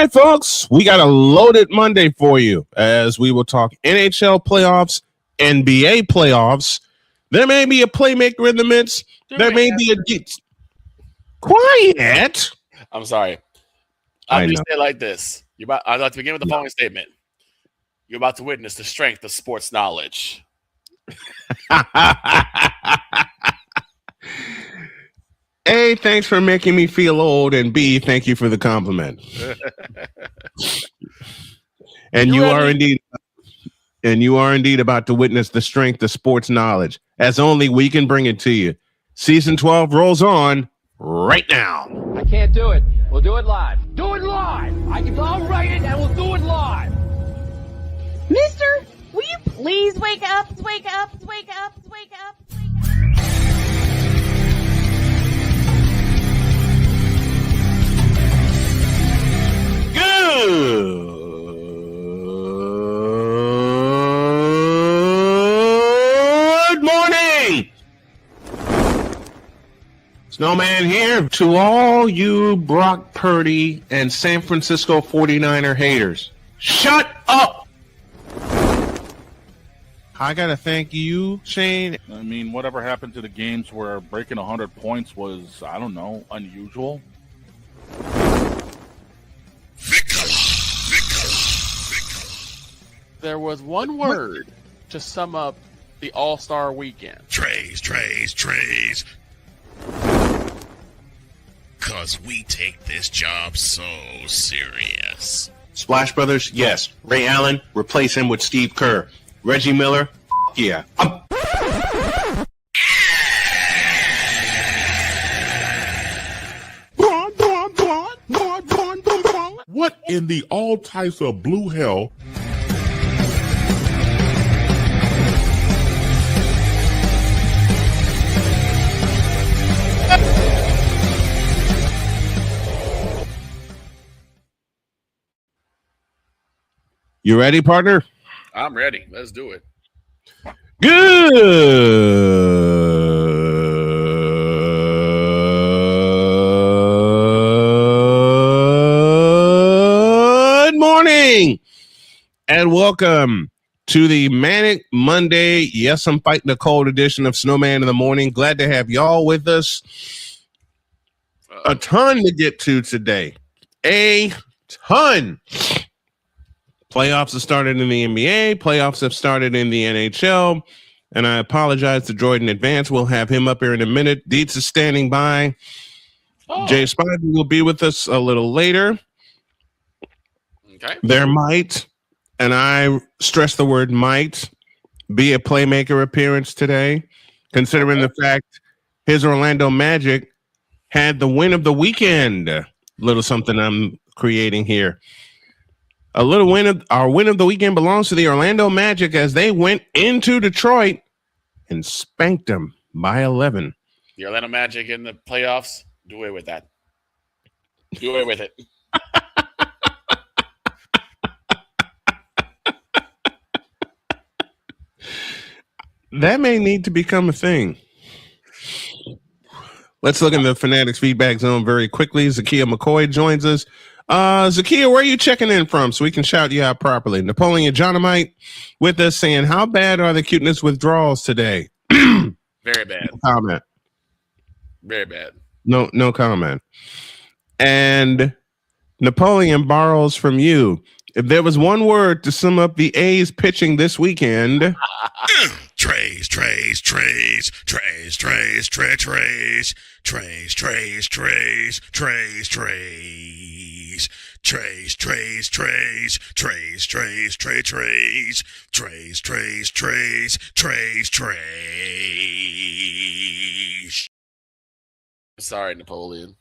right, folks, we got a loaded Monday for you as we will talk NHL playoffs, NBA playoffs. There may be a playmaker in the midst. There may be a quiet. I'm sorry. I'm just saying like this. I'd like to begin with the following statement. You're about to witness the strength of sports knowledge. A, thanks for making me feel old, and B, thank you for the compliment. And you are indeed about to witness the strength of sports knowledge, as only we can bring it to you. Season 12 rolls on right now. I can't do it. We'll do it live. Do it live. I'll write it and we'll do it live. Mister, will you please wake up, wake up, wake up, wake up, wake up? Good morning. Snowman here to all you Brock Purdy and San Francisco 49er haters. Shut up. I got to thank you, Shane. I mean, whatever happened to the games where breaking 100 points was, I don't know, unusual? There was one word to sum up the All-Star weekend. Trays. Because we take this job so serious. Splash Brothers, yes. Ray Allen, replace him with Steve Kerr. Reggie Miller, yeah. What in the all types of blue hell? You ready, partner? I'm ready. Let's do it. Good morning and welcome to the Manic Monday. Yes, I'm fighting the cold edition of Snowman in the morning. Glad to have y'all with us. A ton to get to today. A ton. Playoffs have started in the NBA. Playoffs have started in the NHL. And I apologize to DROIDD in advance. We'll have him up here in a minute. Dietz is standing by. Jay Spivey will be with us a little later. Okay. There might, and I stress the word might, be a Playmaker appearance today, considering the fact his Orlando Magic had the win of the weekend. Little something I'm creating here. A little our win of the weekend belongs to the Orlando Magic as they went into Detroit and spanked them by 11. The Orlando Magic in the playoffs, do away with that. Do away with it. That may need to become a thing. Let's look in the Fanatics feedback zone very quickly. Zakia McCoy joins us. Zakia, where are you checking in from so we can shout you out properly? Napoleon Johnamite with us saying, how bad are the cuteness withdrawals today? Very bad. No comment. Very bad. No comment. And Napoleon borrows from you. If there was one word to sum up the A's pitching this weekend... Trays. Sorry, Napoleon.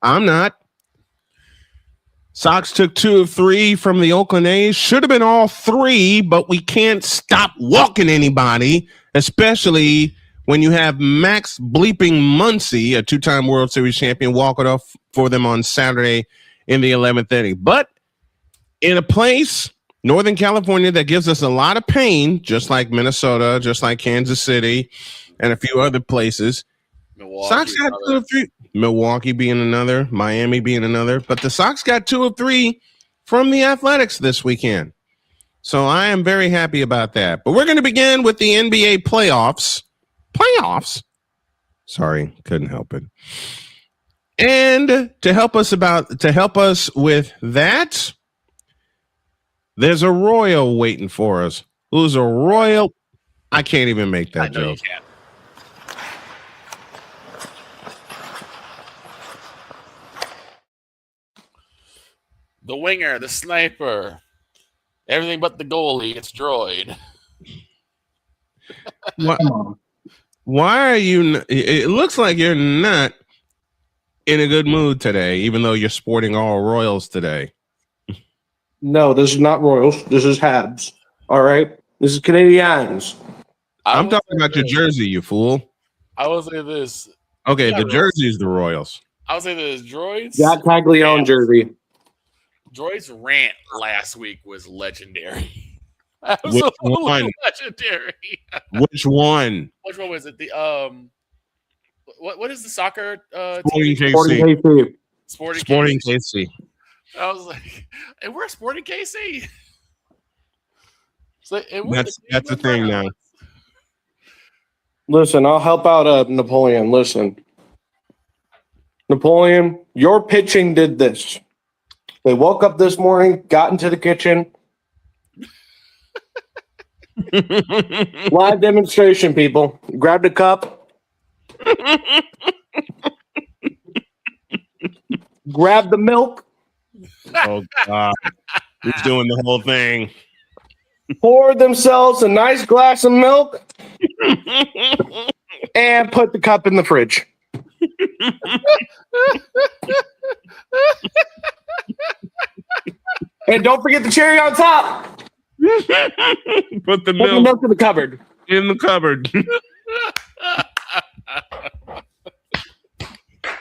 I'm not. Sox took 2 of 3 from the Oakland A's. Should have been all 3, but we can't stop walking anybody, especially when you have Max bleeping Muncy, a 2-time World Series champion, walking off for them on Saturday in the 11th inning. But in a place, Northern California, that gives us a lot of pain, just like Minnesota, just like Kansas City, and a few other places, Milwaukee, Sox had 2 of 3. Milwaukee being another, Miami being another. But the Sox got 2 of 3 from the Athletics this weekend. So I am very happy about that. But we're going to begin with the NBA playoffs. Playoffs? Sorry, couldn't help it. And to help us with that, there's a royal waiting for us. Who's a royal? I can't even make that joke. You can't. The winger, the sniper, everything but the goalie. It's Droid. Why are you? It looks like you're not in a good mood today, even though you're sporting all Royals today. No, this is not Royals. This is Habs. All right? This is Canadians. I'm talking about your jersey, you fool. I will say this. Okay, the jersey is the Royals. I will say this. Droid's Got Caglione jersey. Droid's rant last week was legendary. Which one? Legendary. Which one? Which one was it? The what is the soccer Sporting team? KC. Sporting KC. I was like, and we're Sporting KC. So, That's the thing now. Listen, I'll help out Napoleon. Listen. Napoleon, your pitching did this. They woke up this morning, got into the kitchen. Live demonstration, people. Grabbed a cup. Grabbed the milk. Oh, God. He's doing the whole thing. Poured themselves a nice glass of milk and put the cup in the fridge. And don't forget the cherry on top. Put the milk in the cupboard. In the cupboard.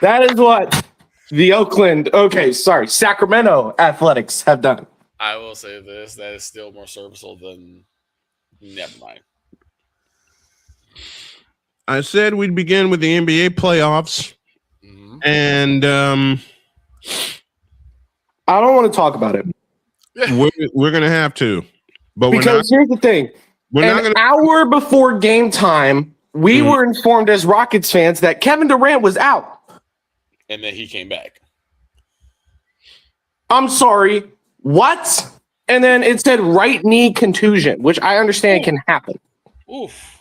That is what the Sacramento Athletics have done. I will say this: that is still more serviceable than. Never mind. I said we'd begin with the NBA playoffs, and I don't want to talk about it. We're gonna have to, but because here's the thing: an hour before game time, we were informed as Rockets fans that Kevin Durant was out, and then he came back. I'm sorry, what? And then it said right knee contusion, which I understand can happen. Oof.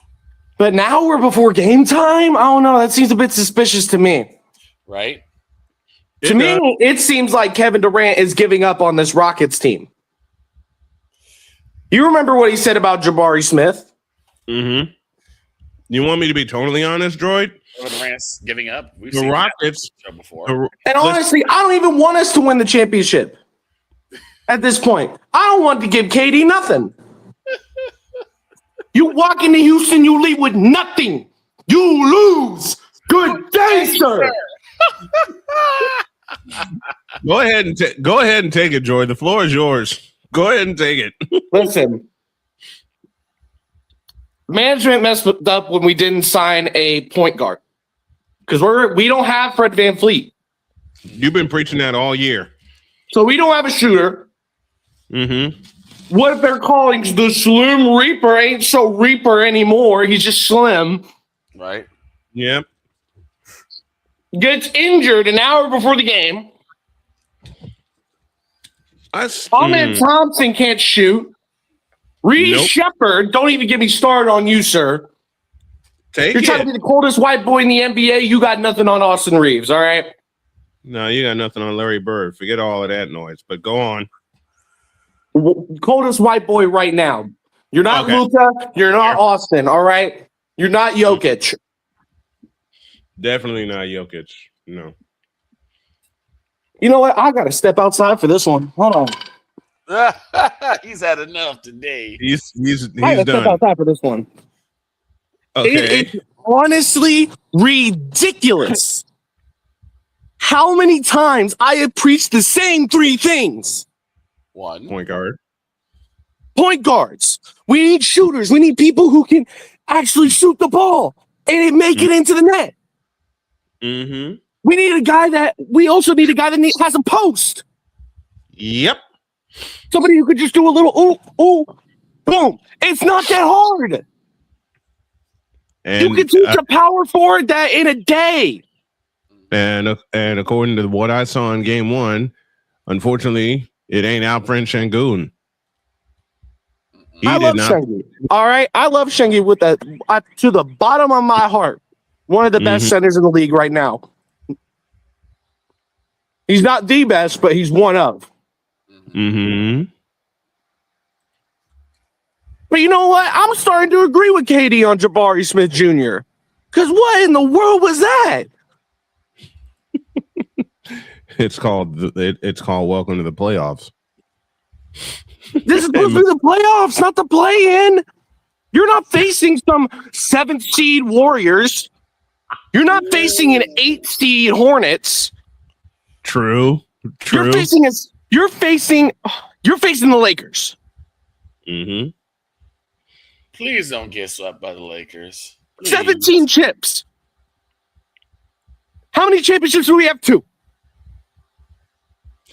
But now we're before game time? I don't know. That seems a bit suspicious to me. Right? To me, it seems like Kevin Durant is giving up on this Rockets team. You remember what he said about Jabari Smith? Mm-hmm. You want me to be totally honest, Droid? Kevin Durant's giving up. We've the seen Rockets that before. And honestly, I don't even want us to win the championship at this point. I don't want to give KD nothing. You walk into Houston, you leave with nothing. You lose. Good day, sir. Go ahead and take it, Joy. The floor is yours. Go ahead and take it. Listen, management messed up when we didn't sign a point guard because we don't have Fred VanVleet. You've been preaching that all year. So we don't have a shooter. Mm-hmm. What if they're calling the Slim Reaper ain't so Reaper anymore? He's just slim. Right. Yep. Gets injured an hour before the game. Ahmed Thompson can't shoot. Reed Shepard, don't even get me started on you, sir. You're trying to be the coldest white boy in the NBA. You got nothing on Austin Reeves, all right? No, you got nothing on Larry Bird. Forget all of that noise, but go on. Coldest white boy right now. You're not Luka. You're not Austin, all right? You're not Jokic. Definitely not Jokic. No. You know what? I got to step outside for this one. Hold on. He's had enough today. He's I got to done. step outside for this one. Okay. It's honestly ridiculous how many times I have preached the same three things. One. Point guard. Point guards. We need shooters. We need people who can actually shoot the ball and make it into the net. Mm-hmm. We also need a guy that has a post. Yep. Somebody who could just do a little ooh, boom. It's not that hard. And you can teach a power forward that in a day. And according to what I saw in game 1, unfortunately, it ain't Alfred Şengün. I love Şengün. All right, I love Şengün with that to the bottom of my heart. One of the best centers in the league right now. He's not the best, but he's one of. Mm-hmm. But you know what? I'm starting to agree with Katie on Jabari Smith Jr. Because what in the world was that? It's called Welcome to the Playoffs. This is supposed to be the playoffs, not the play-in. You're not facing some 7th seed Warriors. You're not facing an 8th seed Hornets. True. You're facing the Lakers. Mm-hmm. Please don't get swept by the Lakers. Please. 17 chips. How many championships do we have? 2.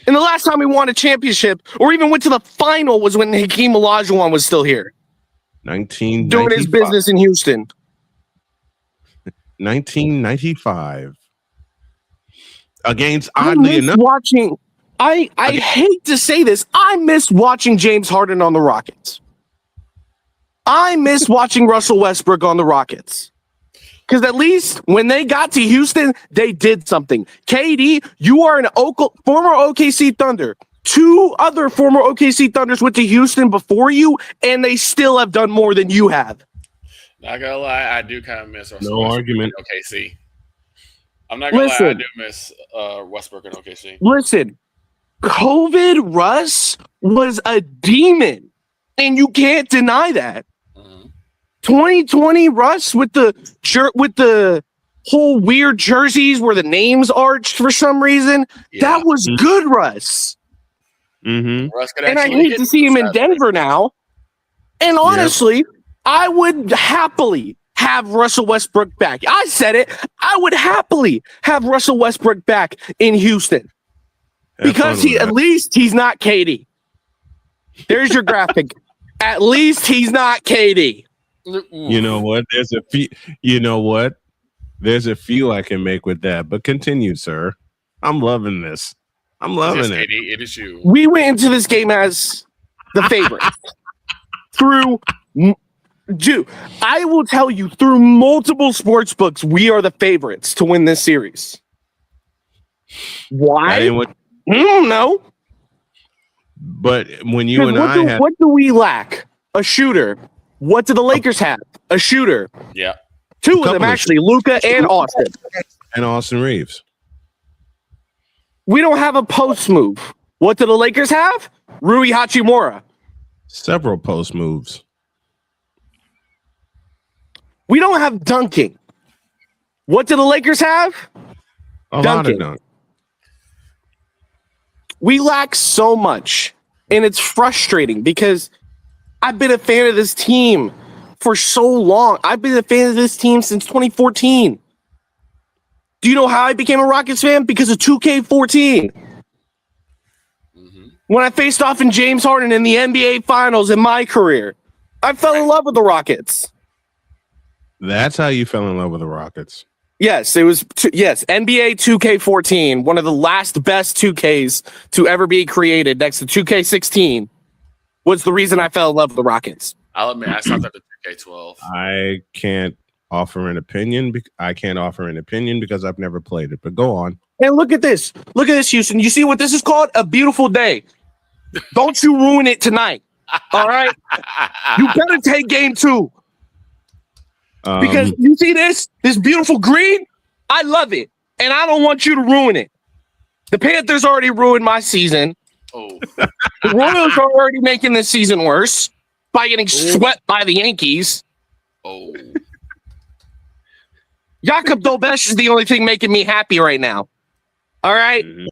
And the last time we won a championship or even went to the final was when Hakeem Olajuwon was still here. 1995. Doing his business in Houston. 1995. Against, oddly enough. I hate to say this. I miss watching James Harden on the Rockets. I miss watching Russell Westbrook on the Rockets. Because at least when they got to Houston, they did something. KD, you are an former OKC Thunder. 2 other former OKC Thunders went to Houston before you, and they still have done more than you have. Not gonna lie, I do kind of miss Russell No Westbrook argument. in OKC. I'm not gonna lie, I do miss Westbrook in OKC. Listen, COVID Russ was a demon, and you can't deny that. 2020 Russ with the whole weird jerseys where the names arched for some reason. Yeah. That was good Russ. Mm-hmm. Russ and I hate to see him in Denver now. And honestly, I would happily have Russell Westbrook back. I said it. I would happily have Russell Westbrook back in Houston. Because at least he's not KD. There's your graphic. At least he's not KD. You know what? There's a few. You know what? There's a few I can make with that. But continue, sir. I'm loving this. I'm loving it. It is you. We went into this game as the favorite. I will tell you, through multiple sports books, we are the favorites to win this series. Why? I don't know. But when you and what do we lack? A shooter. What do the Lakers have? A shooter. Yeah. 2 of them, actually, Luka and Austin. And Austin Reeves. We don't have a post move. What do the Lakers have? Rui Hachimura. Several post moves. We don't have dunking. What do the Lakers have? A lot of dunk. We lack so much, and it's frustrating because I've been a fan of this team for so long. I've been a fan of this team since 2014. Do you know how I became a Rockets fan? Because of 2K14. When I faced off in James Harden in the NBA Finals in my career, I fell in love with the Rockets. That's how you fell in love with the Rockets. Yes, it was. NBA 2K14, one of the last best 2Ks to ever be created, next to 2K16, was the reason I fell in love with the Rockets. I'll admit, I stopped after 2K12. I can't offer an opinion. I can't offer an opinion because I've never played it. But go on. And look at this. Look at this, Houston. You see what this is called? A beautiful day. Don't you ruin it tonight. All right? You better take game 2. Because you see this beautiful green? I love it. And I don't want you to ruin it. The Panthers already ruined my season. Oh. The Royals are already making this season worse by getting swept by the Yankees. Oh. Jakob Dobesh is the only thing making me happy right now. All right? And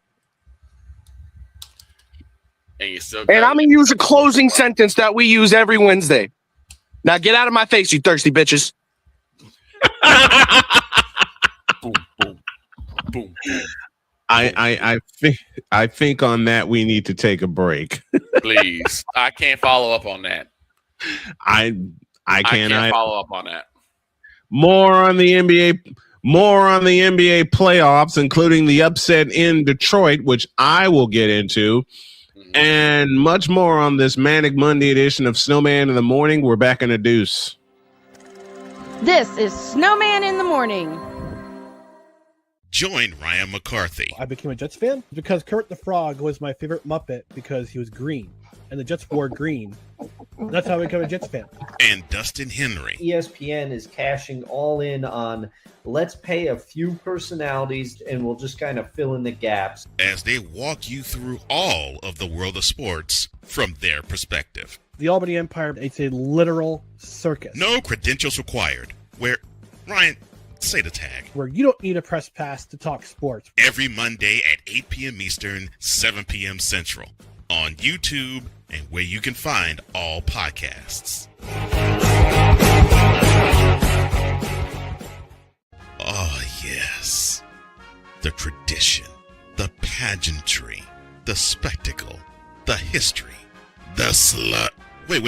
I'm going to use a closing sentence that we use every Wednesday. Now get out of my face, you thirsty bitches. Boom, boom. boom. I think on that we need to take a break. Please, I can't follow up on that. I can't follow up on that. More on the NBA playoffs, including the upset in Detroit, which I will get into, and much more on this Manic Monday edition of Snowman in the Morning. We're back in a deuce. This is Snowman in the Morning. Join Ryan McCarthy. I became a Jets fan because Kermit the Frog was my favorite Muppet because he was green, and the Jets wore green. That's how I became a Jets fan. And Dustin Henry. ESPN is cashing all in on let's pay a few personalities and we'll just kind of fill in the gaps. As they walk you through all of the world of sports from their perspective. The Albany Empire, it's a literal circus. No credentials required. Where, Ryan, say the tag. Where you don't need a press pass to talk sports. Every Monday at 8 p.m. Eastern, 7 p.m. Central. On YouTube and where you can find all podcasts. Oh, yes. The tradition, the pageantry, the spectacle, the history, the slut. Wait.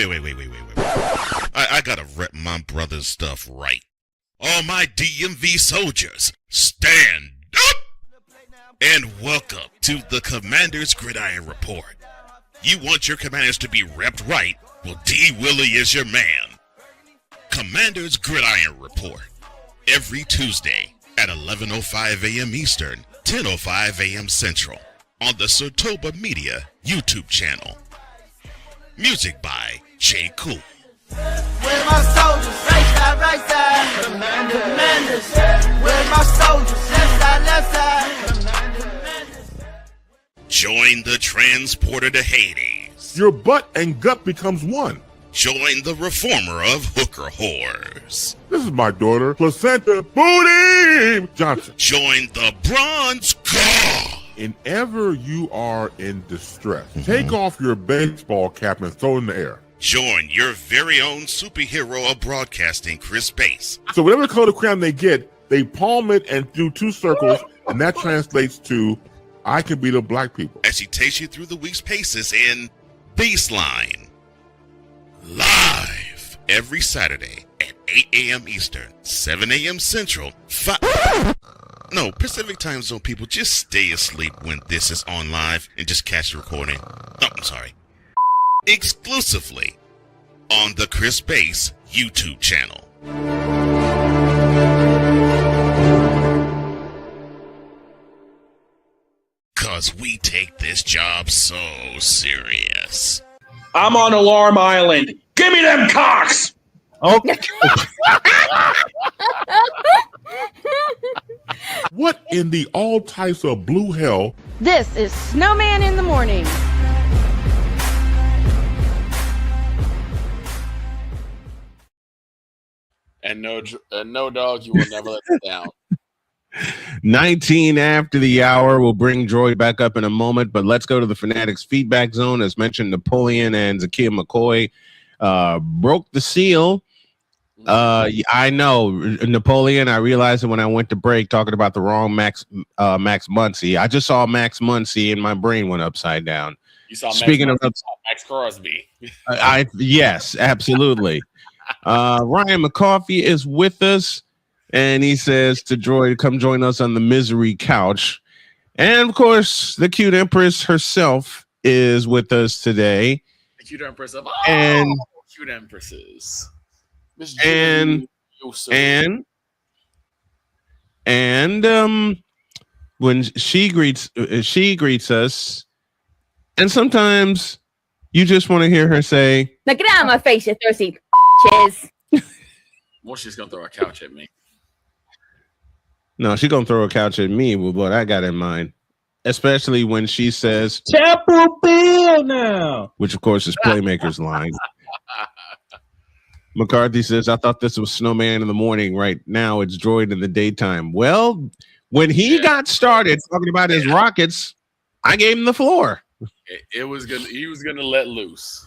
I gotta rep my brother's stuff right. All my DMV soldiers, stand up! And welcome to the Commander's Gridiron Report. You want your commanders to be repped right? Well, D. Willie is your man. Commander's Gridiron Report. Every Tuesday at 11:05 a.m. Eastern, 10:05 a.m. Central. On the Sotoba Media YouTube channel. Music by J. Cool. Where my soldiers? Right side. Commanders. Where my soldiers? Left side. Join the transporter to Hades. Your butt and gut becomes one. Join the reformer of hooker whores. This is my daughter, Placenta Booty Johnson. Join the bronze claw. Whenever you are in distress, take off your baseball cap and throw it in the air. Join your very own superhero of broadcasting, Chris Bass. So whatever color crayon they get, they palm it and do two circles, and that translates to I can beat up black people. As he takes you through the week's paces in Baseline. Live every Saturday at 8 a.m. Eastern, 7 a.m. Central, Pacific Time Zone people, just stay asleep when this is on live and just catch the recording. Oh, I'm sorry. Exclusively on the Chris Bass YouTube channel. Cause we take this job so serious. I'm on Alarm Island. Give me them cocks! Okay. What in the all types of blue hell? This is Snowman in the Morning. And no dog, you will never let us down. 19 after the hour. We'll bring Droid back up in a moment, but let's go to the Fanatics feedback zone. As mentioned, Napoleon and Zakia McCoy broke the seal. I know, Napoleon, I realized it when I went to break talking about the wrong Max Muncy. I just saw Max Muncy and my brain went upside down. You saw Max Crosby. Yes, absolutely. Ryan McCarthy is with us, and he says to Droid, come join us on the misery couch. And of course, the cute Empress herself is with us today. The cute Empress of cute Empresses. And when she greets us, and sometimes you just want to hear her say, "Now get out of my face, you thirsty cheers." Well, she's gonna throw a couch at me. No, she's gonna throw a couch at me with what I got in mind. Especially when she says Chapel Bill now, which of course is Playmaker's line. McCarthy says, I thought this was Snowman in the morning. Right now, it's Droid in the daytime. Well, when he got started talking about his Rockets, I gave him the floor. He was gonna let loose.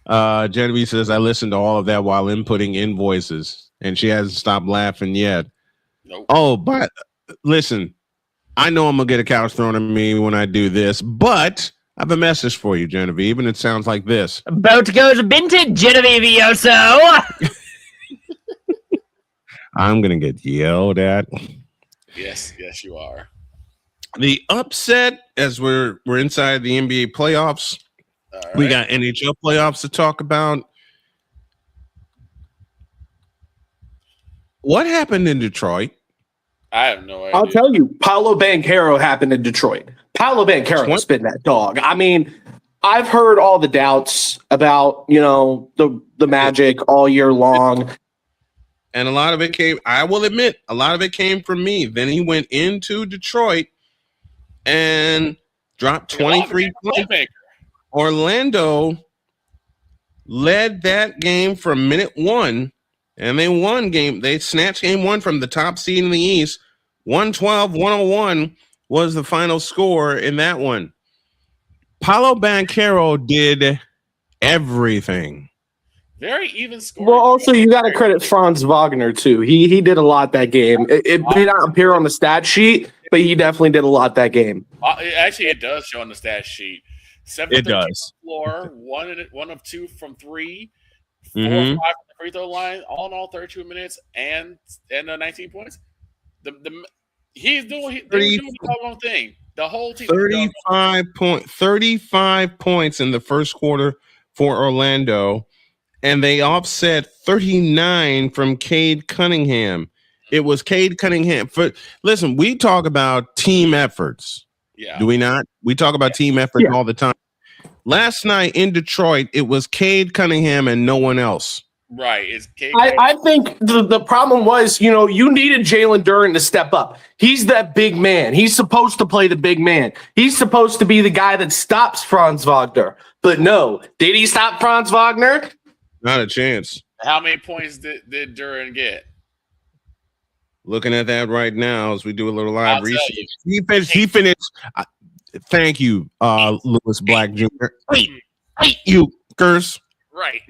Genevieve says, I listened to all of that while inputting invoices, and she hasn't stopped laughing yet. Nope. Oh, listen, I know I'm going to get a couch thrown at me when I do this, but I have a message for you, Genevieve, and it sounds like this. Boat goes vintage, Genevieve-oso. I'm going to get yelled at. Yes, you are. The upset, as we're inside the NBA playoffs, right. We got NHL playoffs to talk about. What happened in Detroit? I have no idea. I'll tell you, Paolo Banchero happened in Detroit. Paolo Banchero spit that dog. I mean, I've heard all the doubts about, the Magic all year long. And a lot of it came, I will admit, a lot of it came from me. Then he went into Detroit and dropped 23 points. Orlando led that game from minute one, and they won game. They snatched game one from the top seed in the East. 112-101 was the final score in that one. Paolo Banchero did everything. Very even score. Well, also, you got to credit Franz Wagner, too. He did a lot that game. It may not appear on the stat sheet, but he definitely did a lot that game. Actually, it does show on the stat sheet. 7 it does. Floor, one of 2 from 3, 4 or 5 from the free throw line. All in all, 32 minutes and 19 points. He's doing the wrong thing. The whole team. 35 points in the first quarter for Orlando. And they offset 39 from Cade Cunningham. It was Cade Cunningham. Listen, we talk about team efforts. Yeah. Do we not? We talk about team efforts all the time. Last night in Detroit, it was Cade Cunningham and no one else. Right. It's Cade. I think the problem was, you needed Jalen Duren to step up. He's that big man. He's supposed to play the big man. He's supposed to be the guy that stops Franz Wagner. But no, did he stop Franz Wagner? Not a chance. How many points did Duren get? Looking at that right now as we do a little live research. He finished. Thank you, Lewis Black Jr. Wait, you curse. Right.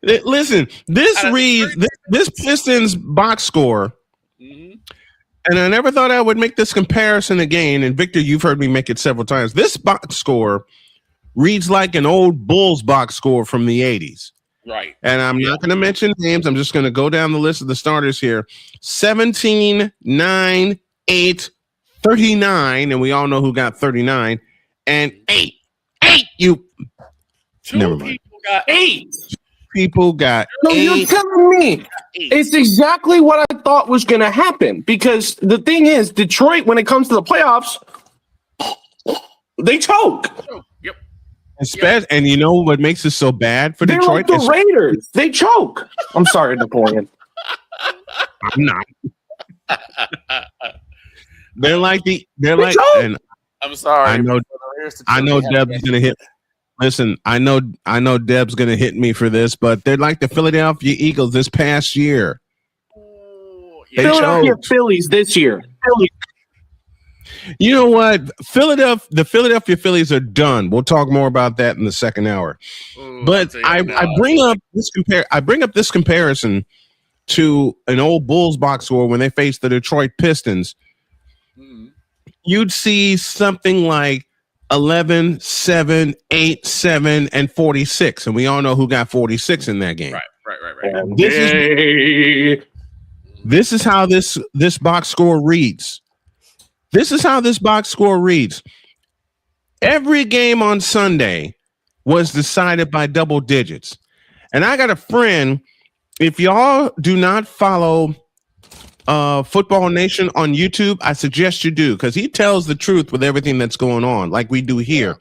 Listen, this Pistons box score, and I never thought I would make this comparison again. And Victor, you've heard me make it several times. This box score reads like an old Bulls box score from the 80s. Right. And I'm not going to mention names. I'm just going to go down the list of the starters here. 17, 9, 8, 39. And we all know who got 39. And 8. 8. Never mind. People got 8. People got 8. You're telling me it's exactly what I thought was going to happen. Because the thing is, Detroit, when it comes to the playoffs, they choke. Yep. And you know what makes it so bad for Detroit? They're like the Raiders. They choke. I'm sorry, Napoleon. I'm not. They're like. And I'm sorry. I know Deb's gonna hit. Listen, I know Deb's gonna hit me for this, but they're like the Philadelphia Eagles this past year. Philadelphia Phillies this year. You know what? The Philadelphia Phillies are done. We'll talk more about that in the second hour. But I bring up this comparison to an old Bulls box score when they faced the Detroit Pistons. You'd see something like 11, 7, 8, 7, and 46. And we all know who got 46 in that game. Right. This is how this box score reads. This is how this box score reads. Every game on Sunday was decided by double digits. And I got a friend, if y'all do not follow Football Nation on YouTube, I suggest you do, because he tells the truth with everything that's going on, like we do here.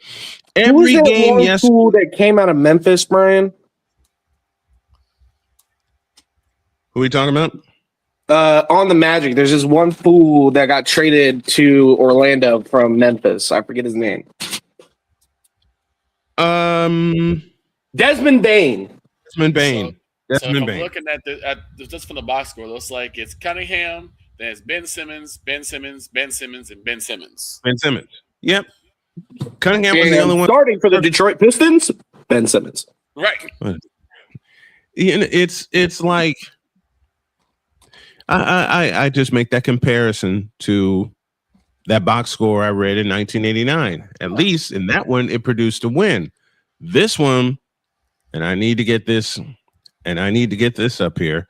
Every game, yes. Who that came out of Memphis, Brian? Who are we talking about? On the Magic, there's this one fool that got traded to Orlando from Memphis. I forget his name. Desmond Bain. I'm looking at just from the box score, it looks like it's Cunningham, then it's Ben Simmons, and Ben Simmons. Ben Simmons. Yep. Cunningham was the only one starting for the Detroit Pistons. Ben Simmons. Right. It's like, I just make that comparison to that box score I read in 1989. At least in that one, it produced a win. This one, and I need to get this up here.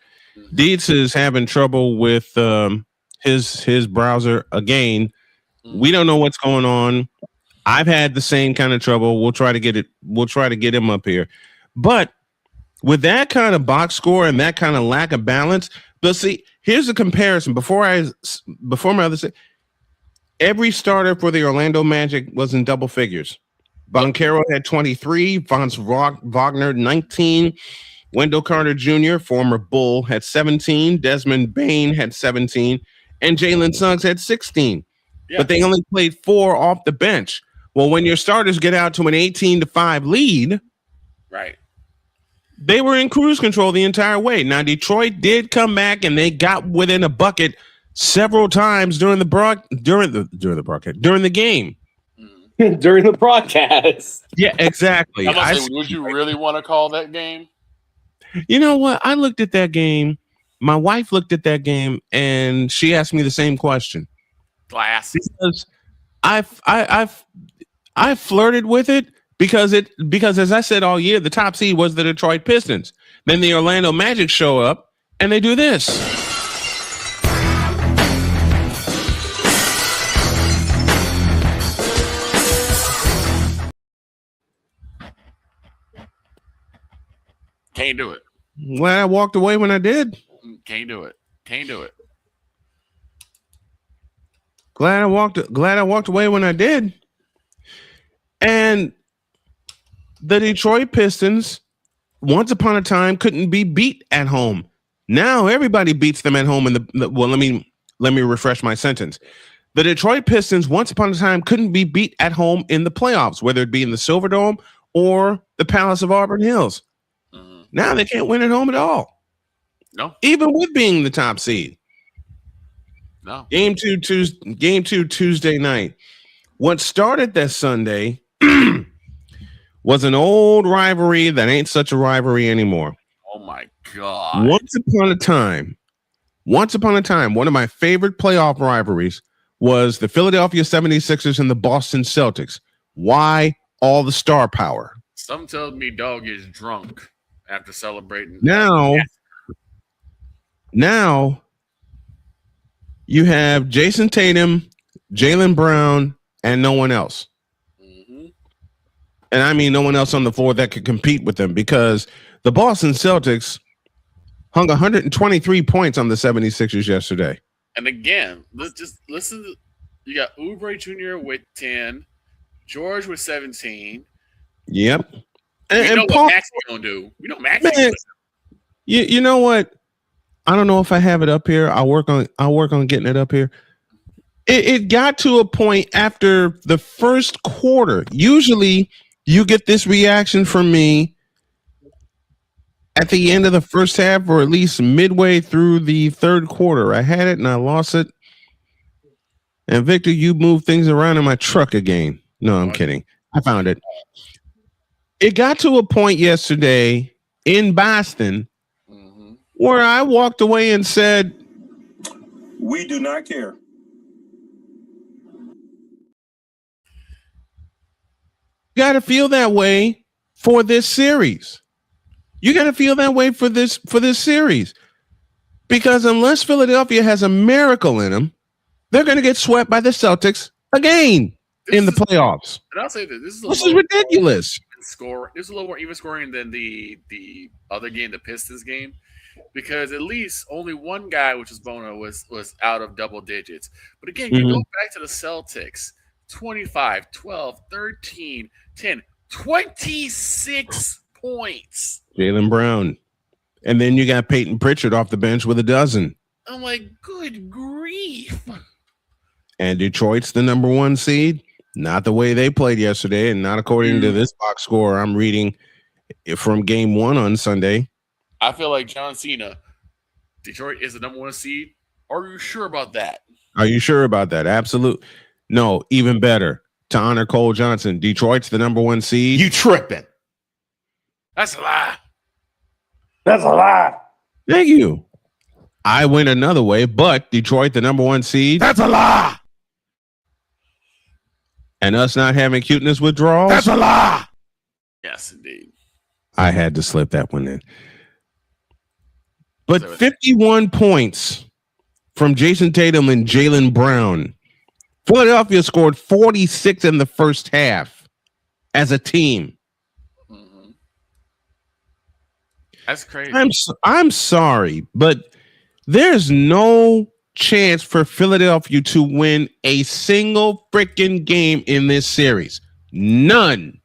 Deeds is having trouble with his browser again. We don't know what's going on. I've had the same kind of trouble. We'll try to get him up here. But with that kind of box score and that kind of lack of balance, but see, here's a comparison. Before my other say, every starter for the Orlando Magic was in double figures. Boncaro had 23, Franz Wagner 19, Wendell Carter Jr., former Bull, had 17, Desmond Bain had 17, and Jalen Suggs had 16. Yeah. But they only played 4 off the bench. Well, when your starters get out to an 18-5 lead, right, they were in cruise control the entire way. Now, Detroit did come back and they got within a bucket several times during the game. During the broadcast. Yeah, exactly. Would you really want to call that game? You know what? I looked at that game. My wife looked at that game and she asked me the same question. Glass. Because I flirted with it because as I said all year, the top seed was the Detroit Pistons. Then the Orlando Magic show up and they do this. Can't do it. Well, I walked away when I did. Can't do it. Glad I walked away when I did. And the Detroit Pistons, once upon a time, couldn't be beat at home. Now everybody beats them at home. Well, let me refresh my sentence. The Detroit Pistons, once upon a time, couldn't be beat at home in the playoffs, whether it be in the Silverdome or the Palace of Auburn Hills. Now they can't win at home at all. No. Even with being the top seed. No. Game two Tuesday night. What started that Sunday was an old rivalry that ain't such a rivalry anymore. Oh my God. Once upon a time, one of my favorite playoff rivalries was the Philadelphia 76ers and the Boston Celtics. Why all the star power? Some tells me dog is drunk after celebrating. Now you have Jason Tatum, Jaylen Brown, and no one else. Mm-hmm. And I mean no one else on the floor that could compete with them because the Boston Celtics hung 123 points on the 76ers yesterday. And again, let's just listen. You got Oubre Jr. with 10, George with 17. Yep. And know what Max is going to do. We know Max is going to do. You know what? I don't know if I have it up here. I'll work on getting it up here. It got to a point after the first quarter. Usually you get this reaction from me at the end of the first half or at least midway through the third quarter. I had it and I lost it. And Victor, you moved things around in my truck again. No, I'm kidding. I found it. It got to a point yesterday in Boston where I walked away and said, we do not care. You got to feel that way for this series. You got to feel that way for this series. Because unless Philadelphia has a miracle in them, they're going to get swept by the Celtics again in the playoffs. And I'll say this is ridiculous. This is a little more even scoring than the other game, the Pistons game, because at least only one guy, which was Bono, was out of double digits. But again, you go back to the Celtics, 25, 12, 13, 10, 26 points. Jaylen Brown. And then you got Peyton Pritchard off the bench with 12. I'm like, good grief. And Detroit's the number 1 seed. Not the way they played yesterday, and not according to this box score I'm reading from game 1 on Sunday. I feel like John Cena, Detroit is the number 1 seed. Are you sure about that? Are you sure about that? Absolutely. No, even better. To honor Cole Johnson, Detroit's the number 1 seed. You tripping. That's a lie. That's a lie. Thank you. I went another way, but Detroit, the number 1 seed. That's a lie. And us not having cuteness withdrawals. That's a lie. Yes, indeed. I had to slip that one in. But 51 points from Jason Tatum and Jaylen Brown. Philadelphia scored 46 in the first half as a team. Mm-hmm. That's crazy. I'm sorry, but there's no chance for Philadelphia to win a single freaking game in this series. None.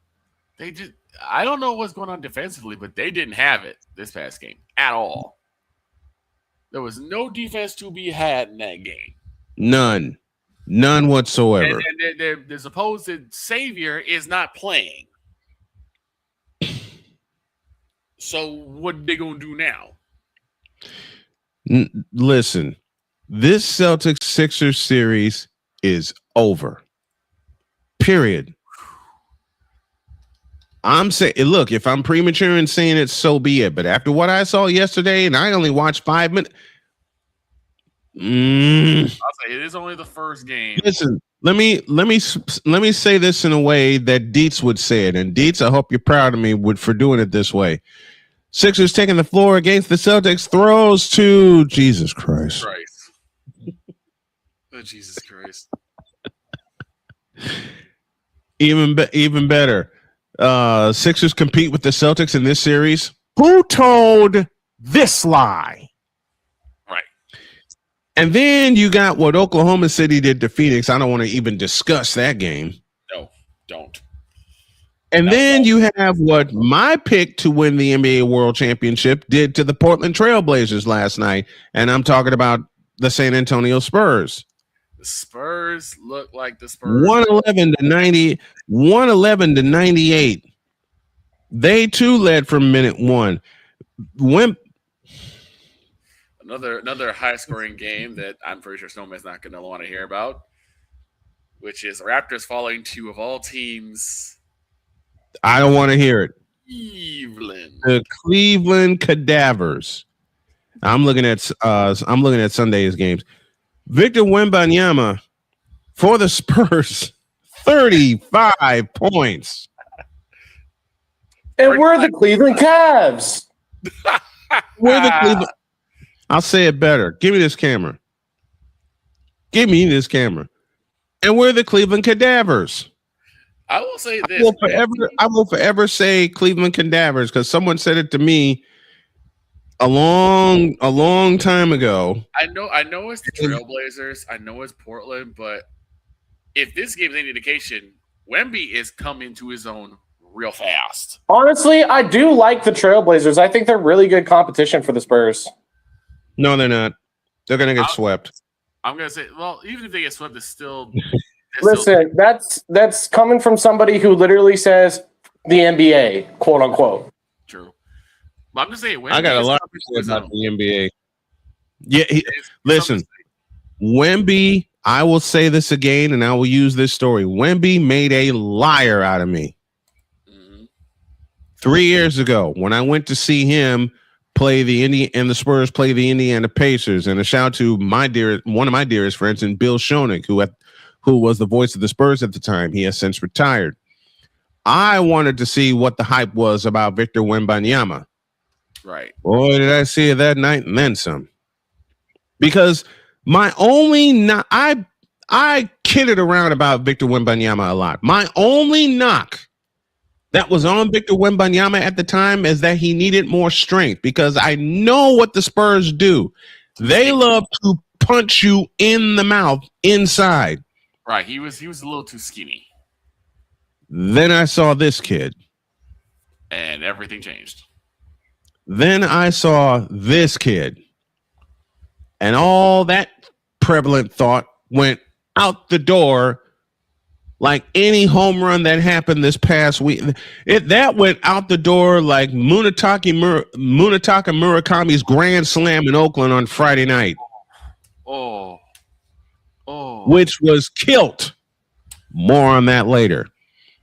I don't know what's going on defensively, but they didn't have it this past game at all. There was no defense to be had in that game. None whatsoever. And the supposed savior is not playing. So what they gonna do now? Listen, this Celtics Sixers series is over. Period. I'm saying, look, if I'm premature in saying it, so be it. But after what I saw yesterday, and I only watched 5 minutes. I'll say it is only the first game. Listen, let me say this in a way that Dietz would say it. And Dietz, I hope you're proud of me for doing it this way. Sixers taking the floor against the Celtics, throws to Jesus Christ. Oh, Jesus Christ. Even better. Sixers compete with the Celtics in this series. Who told this lie? Right. And then you got what Oklahoma City did to Phoenix. I don't want to even discuss that game. No, don't. And then you have what my pick to win the NBA World Championship did to the Portland Trailblazers last night. And I'm talking about the San Antonio Spurs. The Spurs look like the Spurs. 111 to 98. They too led from minute 1. Another high scoring game that I'm pretty sure Snowman's not going to want to hear about, which is Raptors falling to, of all teams, I don't want to hear it. Cleveland. The Cleveland Cadavers. I'm looking at Sunday's games. Victor Wembanyama for the Spurs, 35 points. And we're the Cleveland Cavs. We're the Cleveland. I'll say it better. Give me this camera. And we're the Cleveland Cadavers. I will say this. I will forever say Cleveland Cadavers because someone said it to me a long time ago. I know it's the Trailblazers. I know it's Portland, but if this game is any indication, Wemby is coming to his own real fast. Honestly, I do like the Trailblazers. I think they're really good competition for the Spurs. No, they're not. They're going to get swept. I'm going to say, well, even if they get swept, it's still. Listen, that's coming from somebody who literally says the NBA, quote unquote. True. But I'm just saying, I got a lot to say about the NBA. Yeah, listen, Wemby, I will say this again, and I will use this story. Wemby made a liar out of me. 3 years ago, when I went to see him play the Spurs play the Indiana Pacers, and a shout out to one of my dearest friends, and Bill Schoenig, who was the voice of the Spurs at the time. He has since retired. I wanted to see what the hype was about Victor Wembanyama. Right. Boy, did I see it that night and then some. Because I kidded around about Victor Wembanyama a lot. My only knock that was on Victor Wembanyama at the time is that he needed more strength, because I know what the Spurs do. They love to punch you in the mouth inside. Right. He was a little too skinny. Then I saw this kid. And everything changed. Then I saw this kid. And all that prevalent thought went out the door like any home run that happened this past week. That went out the door like Munetaka Murakami's grand slam in Oakland on Friday night. Oh. Which was killed. More on that later.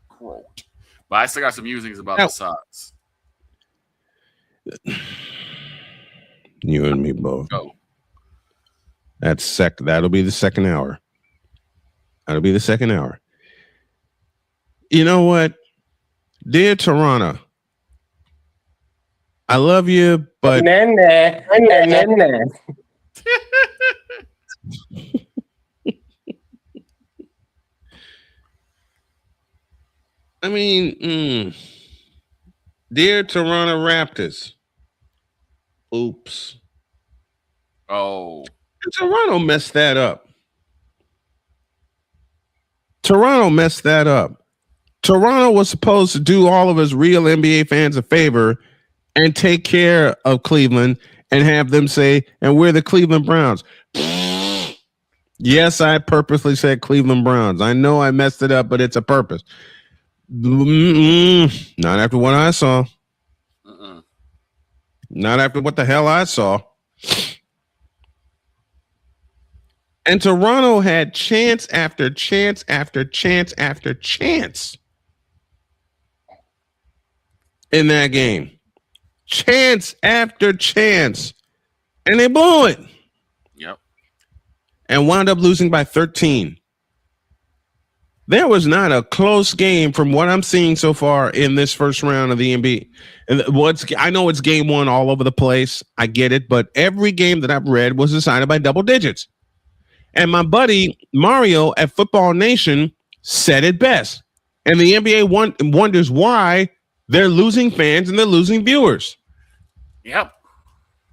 Quote. But I still got some musings about the Sox. You and me both. Go. That'll be the second hour. That'll be the second hour. You know what? Dear Toronto, I love you, but I mean, dear Toronto Raptors. Oops. Oh. Toronto messed that up. Toronto was supposed to do all of us real NBA fans a favor and take care of Cleveland and have them say, and we're the Cleveland Browns. Yes, I purposely said Cleveland Browns. I know I messed it up, but it's a purpose. Not after what I saw. Not after what the hell I saw. And Toronto had chance after chance after chance after chance in that game. Chance after chance. And they blew it. Yep. And wound up losing by 13. There was not a close game from what I'm seeing so far in this first round of the NBA. And I know it's game one all over the place. I get it. But every game that I've read was decided by double digits. And my buddy Mario at Football Nation said it best. And the NBA wonders why they're losing fans and they're losing viewers. Yep.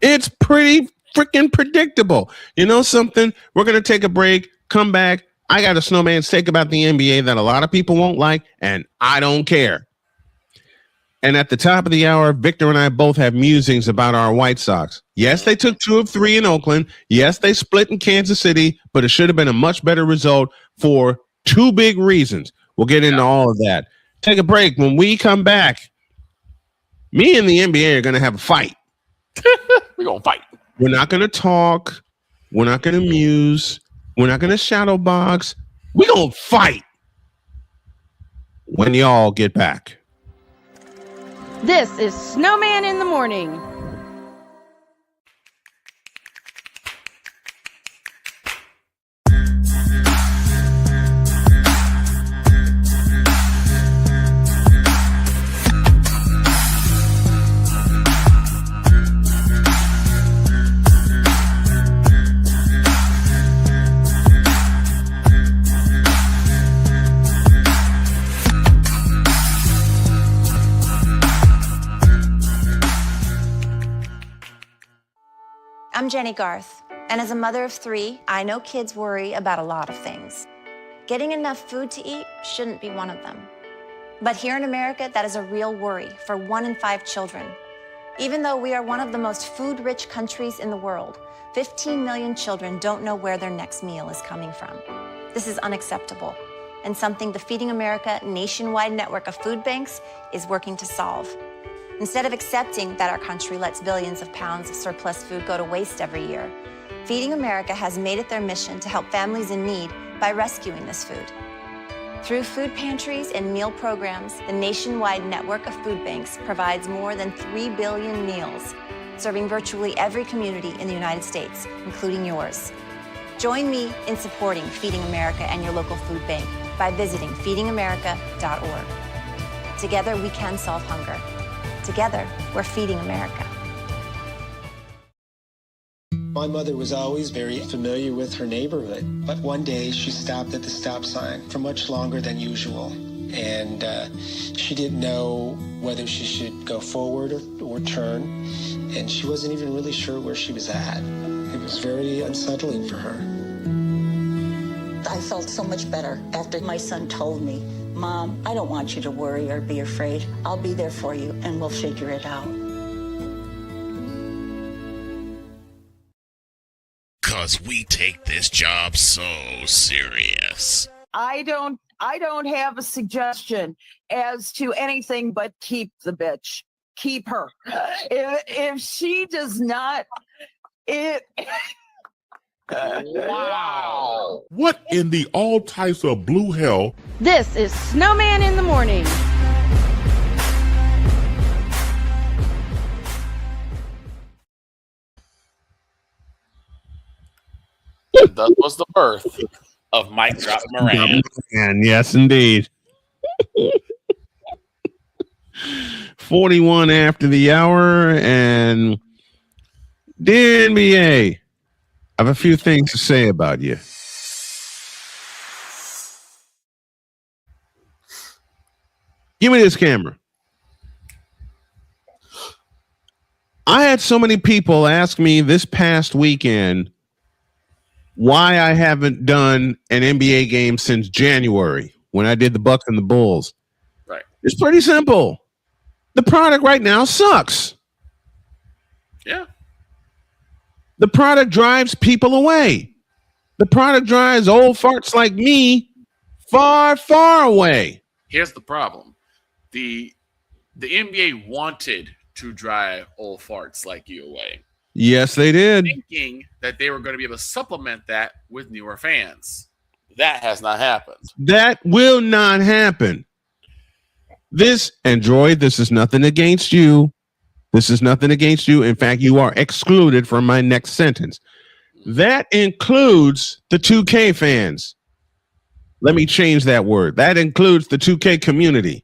It's pretty freaking predictable. You know something? We're going to take a break, come back. I got a Snowman's take about the NBA that a lot of people won't like, and I don't care. And at the top of the hour, Victor and I both have musings about our White Sox. Yes, they took 2 of 3 in Oakland. Yes, they split in Kansas City, but it should have been a much better result for 2 big reasons. We'll get into all of that. Take a break. When we come back, me and the NBA are going to have a fight. We're going to fight. We're not going to talk. We're not going to muse. We're not going to shadow box. We're going to fight when y'all get back. This is Snowman in the Morning. I'm Jenny Garth, and as a mother of 3, I know kids worry about a lot of things. Getting enough food to eat shouldn't be one of them. But here in America, that is a real worry for 1 in 5 children. Even though we are one of the most food-rich countries in the world, 15 million children don't know where their next meal is coming from. This is unacceptable, and something the Feeding America nationwide network of food banks is working to solve. Instead of accepting that our country lets billions of pounds of surplus food go to waste every year, Feeding America has made it their mission to help families in need by rescuing this food. Through food pantries and meal programs, the nationwide network of food banks provides more than 3 billion meals, serving virtually every community in the United States, including yours. Join me in supporting Feeding America and your local food bank by visiting feedingamerica.org. Together, we can solve hunger. Together, we're feeding America. My mother was always very familiar with her neighborhood, but one day she stopped at the stop sign for much longer than usual. And she didn't know whether she should go forward or turn, and she wasn't even really sure where she was at. It was very unsettling for her. I felt so much better after my son told me, "Mom, I don't want you to worry or be afraid. I'll be there for you and we'll figure it out." 'Cause we take this job so serious. I don't have a suggestion as to anything but keep the bitch. Keep her. If she does not Wow. What in the all types of blue hell? This is Snowman in the Morning. And thus was the birth of Mike Drop Moran. Yes, indeed. 41 after the hour, and dear NBA, I have a few things to say about you. Give me this camera. I had so many people ask me this past weekend why I haven't done an NBA game since January when I did the Bucks and the Bulls. Right. It's pretty simple. The product right now sucks. Yeah. The product drives people away. The product drives old farts like me far, far away. Here's the problem. The NBA wanted to drive old farts like you away. Yes, they did. Thinking that they were going to be able to supplement that with newer fans. That has not happened. That will not happen. This, and DROIDD, this is nothing against you. This is nothing against you. In fact, you are excluded from my next sentence. That includes the 2K fans. Let me change that word. That includes the 2K community.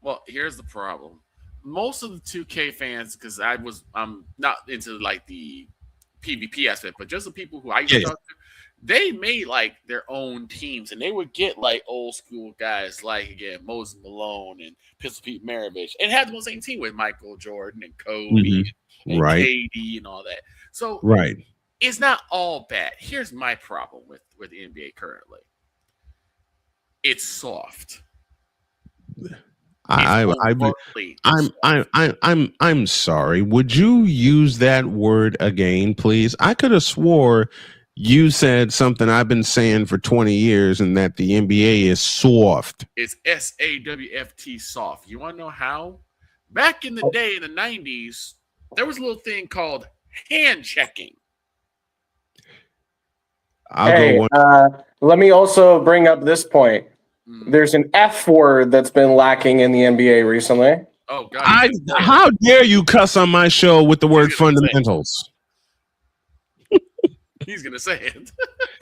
Well, here's the problem. Most of the 2K fans, because I'm not into like the PvP aspect, but just the people who I used to talk to, they made like their own teams, and they would get like old school guys like, again, Moses Malone and Pistol Pete Maravich, and had them on the same team with Michael Jordan and Kobe and Right. KD and all that. So Right. it's not all bad. Here's my problem with the NBA currently. It's soft. I'm sorry. Would you use that word again, please? I could have swore you said something I've been saying for 20 years, and that the NBA is soft. It's SAWFT soft. You want to know how? Back in the day in the 90s, there was a little thing called hand checking. Let me also bring up this point. There's an F word that's been lacking in the NBA recently. Oh God! How dare you cuss on my show with the word fundamentals? He's gonna say it.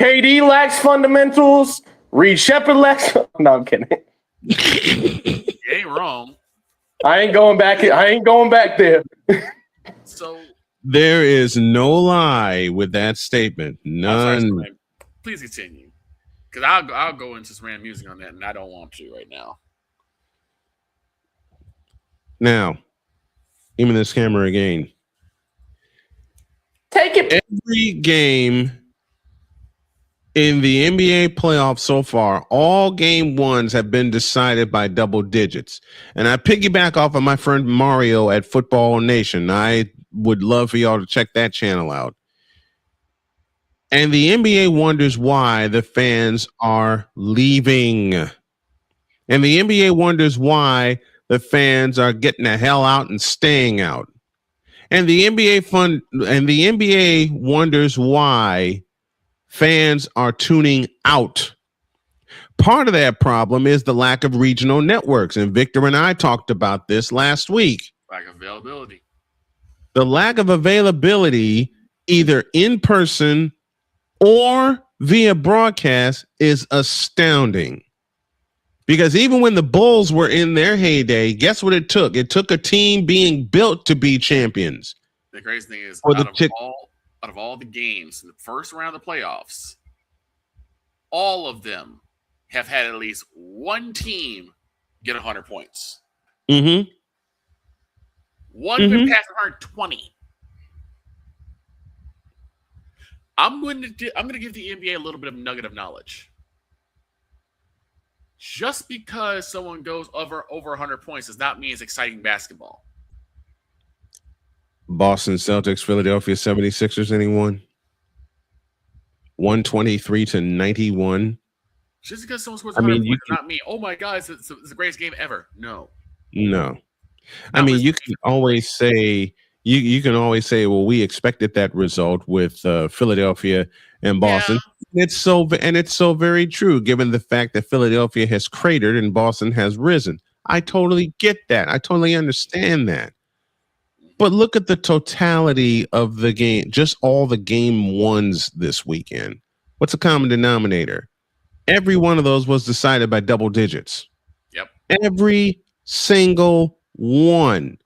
KD lacks fundamentals. Reed Shepard lacks. No, I'm kidding. You ain't wrong. I ain't going back there. So there is no lie with that statement. None. Please continue. Because I'll go into some random music on that, and I don't want to right now. Now, even this camera again. Take it. Every game in the NBA playoffs so far, all game ones have been decided by double digits. And I piggyback off of my friend Mario at Football Nation. I would love for y'all to check that channel out. And the NBA wonders why the fans are leaving. And the NBA wonders why the fans are getting the hell out and staying out. And the NBA wonders why fans are tuning out. Part of that problem is the lack of regional networks. And Victor and I talked about this last week. Lack of availability. The lack of availability, either in person or via broadcast, is astounding. Because even when the Bulls were in their heyday, guess what it took? It took a team being built to be champions. The crazy thing is, Or out the of all the games in the first round of the playoffs, all of them have had at least one team get 100 points. Mm-hmm. One been past 120. I'm going to give the NBA a little bit of nugget of knowledge. Just because someone goes over 100 points does not mean it's exciting basketball. Boston Celtics, Philadelphia 76ers, anyone? 123-91. Just because someone scores 100 points does not mean, oh my God, it's the greatest game ever. No. I mean, you can always say you can always say, well, we expected that result with Philadelphia and Boston. Yeah. It's so very true, given the fact that Philadelphia has cratered and Boston has risen. I totally get that. I totally understand that. But look at the totality of the game, just all the game ones this weekend. what's the common denominator? Every one of those was decided by double digits. Yep. Every single one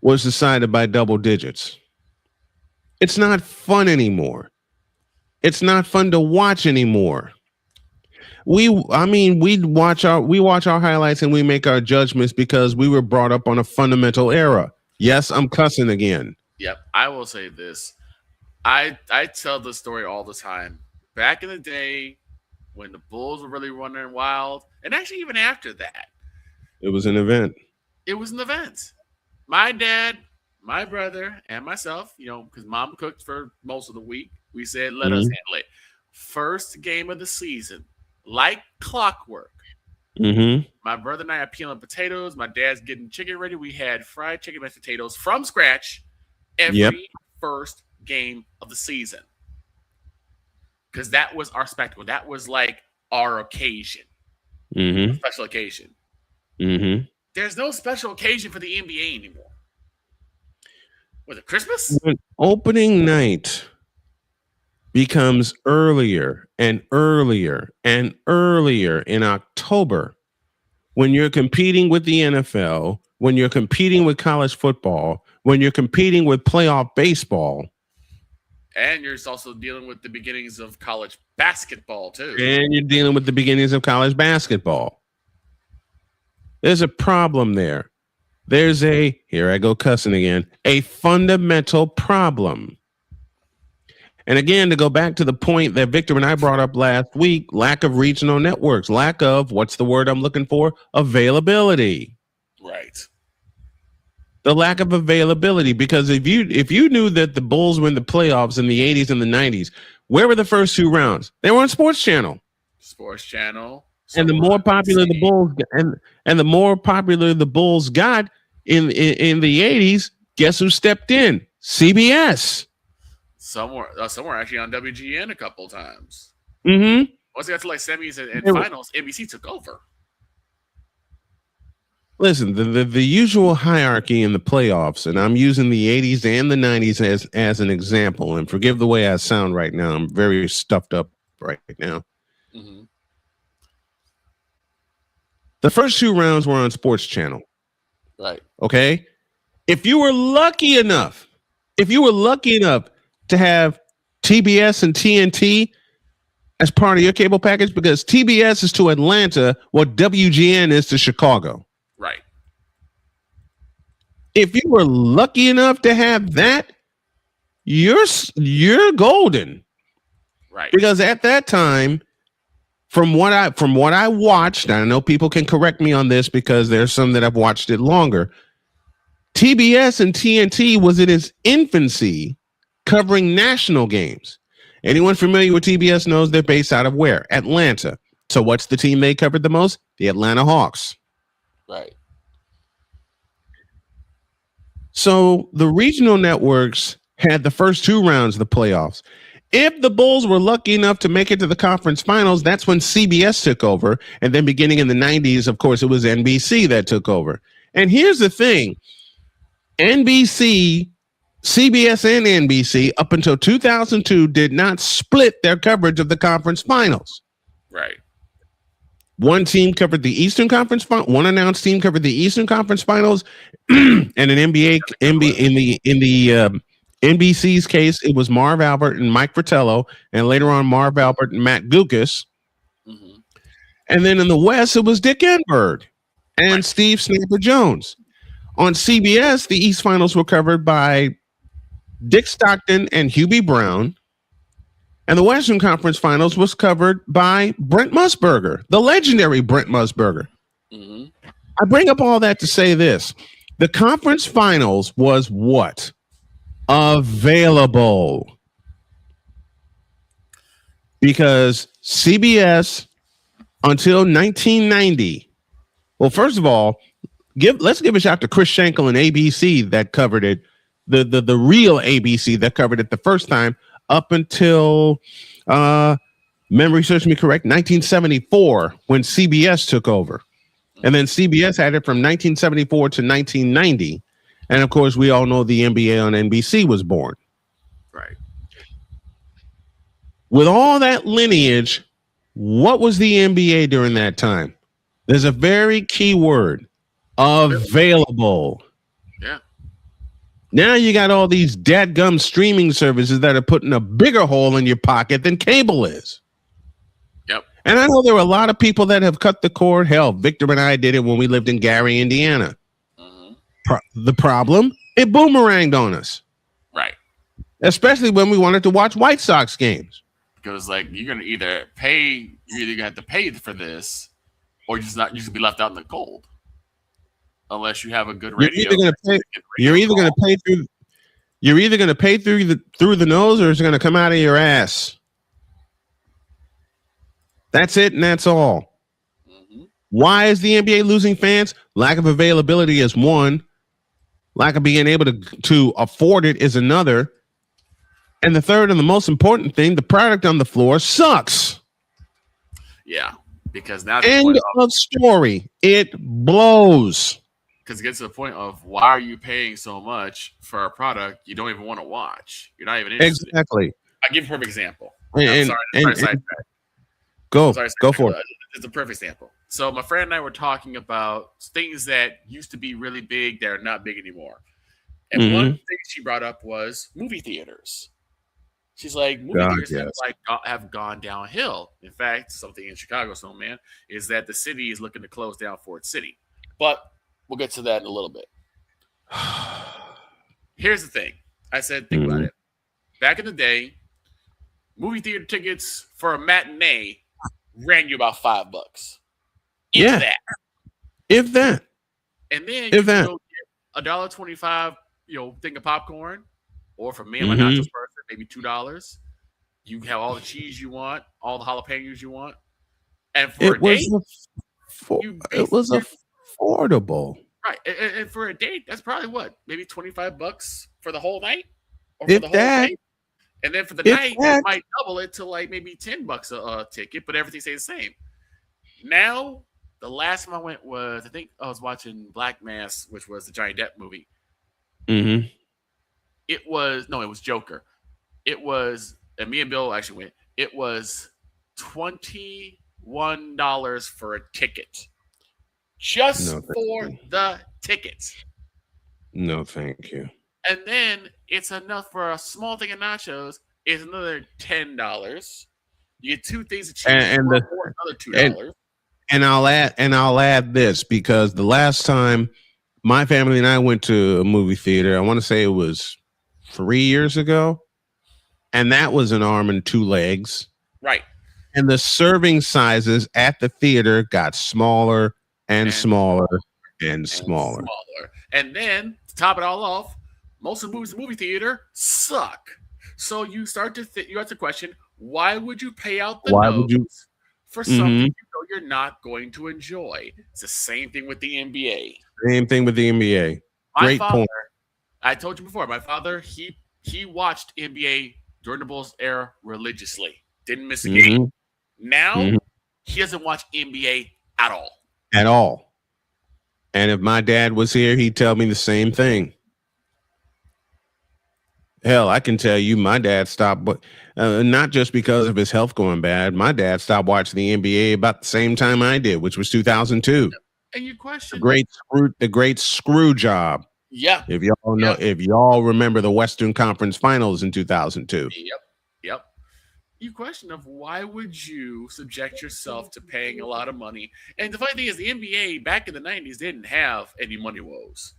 was decided by double digits. It's not fun anymore. It's not fun to watch anymore. We watch our highlights and we make our judgments because we were brought up on a fundamental era. Yes, I'm cussing again. Yep. I will say this. I tell this story all the time. Back in the day when the Bulls were really running wild, and actually even after that, it was an event. It was an event. My dad, my brother, and myself, because mom cooked for most of the week, we said, let us handle it. First game of the season, like clockwork. My brother and I are peeling potatoes. My dad's getting chicken ready. We had fried chicken and potatoes from scratch every first game of the season. Because that was our spectacle. That was like our occasion. Special occasion. There's no special occasion for the NBA anymore. Was it Christmas? When opening night becomes earlier and earlier and earlier in October, when you're competing with the NFL, when you're competing with college football, when you're competing with playoff baseball. And you're also dealing with the beginnings of college basketball, too. And you're dealing with the beginnings of college basketball. There's a problem there. There's here I go cussing again, a fundamental problem. And again, to go back to the point that Victor and I brought up last week, lack of regional networks, lack of, what's the word I'm looking for? Availability. Right. The lack of availability, because if you knew that the Bulls were in the playoffs in the 80s and the 90s, where were the first two rounds? They were on Sports Channel. Sports Channel. And the more popular the Bulls and the more popular the Bulls got in the 80s, guess who stepped in? CBS. Somewhere actually on WGN a couple of times. Mm-hmm. Once they got to like semis and finals, NBC took over. Listen, the usual hierarchy in the playoffs, and I'm using the 80s and the 90s as an example, and forgive the way I sound right now. I'm very stuffed up right now. Mm-hmm. The first two rounds were on Sports Channel. Right. Okay? If you were lucky enough to have TBS and TNT as part of your cable package, because TBS is to Atlanta what WGN is to Chicago. Right. If you were lucky enough to have that, you're golden. Right. Because at that time, from what I watched, and I know people can correct me on this because there's some that have watched it longer, TBS and TNT was in its infancy covering national games. Anyone familiar with TBS knows they're based out of where? Atlanta. So what's the team they covered the most? The Atlanta Hawks. Right. So the regional networks had the first two rounds of the playoffs. If the Bulls were lucky enough to make it to the conference finals, that's when CBS took over. And then beginning in the 90s, of course, it was NBC that took over. And here's the thing. NBC, CBS and NBC, up until 2002, did not split their coverage of the conference finals. Right. One team covered the Eastern Conference Finals. One announced team covered the Eastern Conference Finals, and an NBA in the NBC's case, it was Marv Albert and Mike Fratello, and later on Marv Albert and Matt Guokas. Mm-hmm. And then in the West, it was Dick Enberg and Steve Snapper Jones. On CBS, the East Finals were covered by Dick Stockton and Hubie Brown. And the Western Conference Finals was covered by Brent Musburger, the legendary Brent Musburger. Mm-hmm. I bring up all that to say this. The conference finals was what? Available. Because CBS until 1990. Well, first of all, let's give a shout to Chris Schenkel and ABC that covered it. The real ABC that covered it the first time up until memory serves me correct, 1974 when CBS took over. And then CBS had it from 1974 to 1990. And of course, we all know the NBA on NBC was born. Right. with all that lineage, what was the NBA during that time? There's a very key word, available. Yeah. Now you got all these dadgum streaming services that are putting a bigger hole in your pocket than cable is. Yep. And I know there are a lot of people that have cut the cord. Hell, Victor and I did it when we lived in Gary, Indiana. The problem, it boomeranged on us. Right. Especially when we wanted to watch White Sox games. Because like you're gonna either gonna have to pay for this, or just be left out in the cold. Unless you have a good radio. You're either gonna pay through the nose, or it's gonna come out of your ass. That's it, and that's all. Why is the NBA losing fans? Lack of availability is one. Lack of being able to afford it is another. And the third and the most important thing, the product on the floor sucks. Yeah, because now end of story. It blows. Because it gets to the point of why are you paying so much for a product you don't even want to watch? You're not even interested. Exactly. I'll give you a perfect example. Go for it. It's a perfect example. So my friend and I were talking about things that used to be really big that are not big anymore. And one thing she brought up was movie theaters. She's like, movie theaters have gone downhill. In fact, something in Chicago, Snowman, is that the city is looking to close down Ford City. But we'll get to that in a little bit. Here's the thing. I said, think about it. Back in the day, movie theater tickets for a matinee ran you about $5. If that. And then you can go get $1.25, thing of popcorn, or for me and my nachos person, maybe $2. You have all the cheese you want, all the jalapenos you want, and for a date, it was affordable. Right, and for a date, that's probably maybe $25 for the whole night, or for the whole day. And then for the night, you might double it to like maybe $10 a ticket, but everything stays the same. Now, the last time I went was, I think I was watching Black Mass, which was the Johnny Depp movie. It was Joker. It was, and me and Bill actually went. It was $21 for a ticket, just for the tickets. No, thank you. And then it's enough for a small thing of nachos. It's another $10. You get two things of cheese and another $2. And I'll add this, because the last time my family and I went to a movie theater, I want to say it was 3 years ago, and that was an arm and two legs. Right. And the serving sizes at the theater got smaller and smaller and smaller. And then to top it all off, most of the movies in the movie theater suck. So you start to you have to question, why would you pay out the nose for something you know you're not going to enjoy? It's the same thing with the NBA. Same thing with the NBA. Great point. I told you before, my father, he watched NBA during the Bulls era religiously. Didn't miss a game. Now, he doesn't watch NBA at all. At all. And if my dad was here, he'd tell me the same thing. Hell, I can tell you my dad stopped, but not just because of his health going bad. My dad stopped watching the NBA about the same time I did, which was 2002. And you question the great screw job. Yeah. If y'all know, if y'all remember the Western Conference Finals in 2002. Yep. You question of why would you subject yourself to paying a lot of money? And the funny thing is, the NBA back in the 90s didn't have any money woes.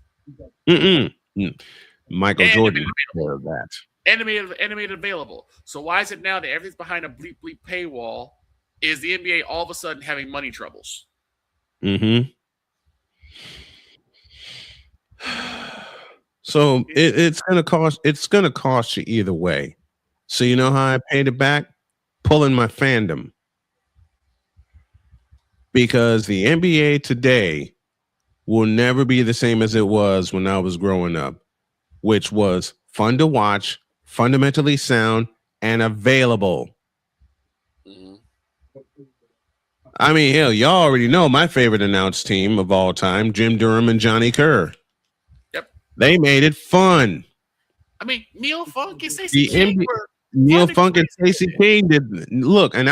Michael Jordan of that. Animated available. So why is it now that everything's behind a bleep paywall? Is the NBA all of a sudden having money troubles? So it's gonna cost you either way. So you know how I paid it back? Pulling my fandom. Because the NBA today will never be the same as it was when I was growing up, which was fun to watch, fundamentally sound, and available. I mean, hell, y'all already know my favorite announced team of all time, Jim Durham and Johnny Kerr. Yep. They made it fun. I mean, Neil Funk, they say Neil Funk and Stacey King did. Look, and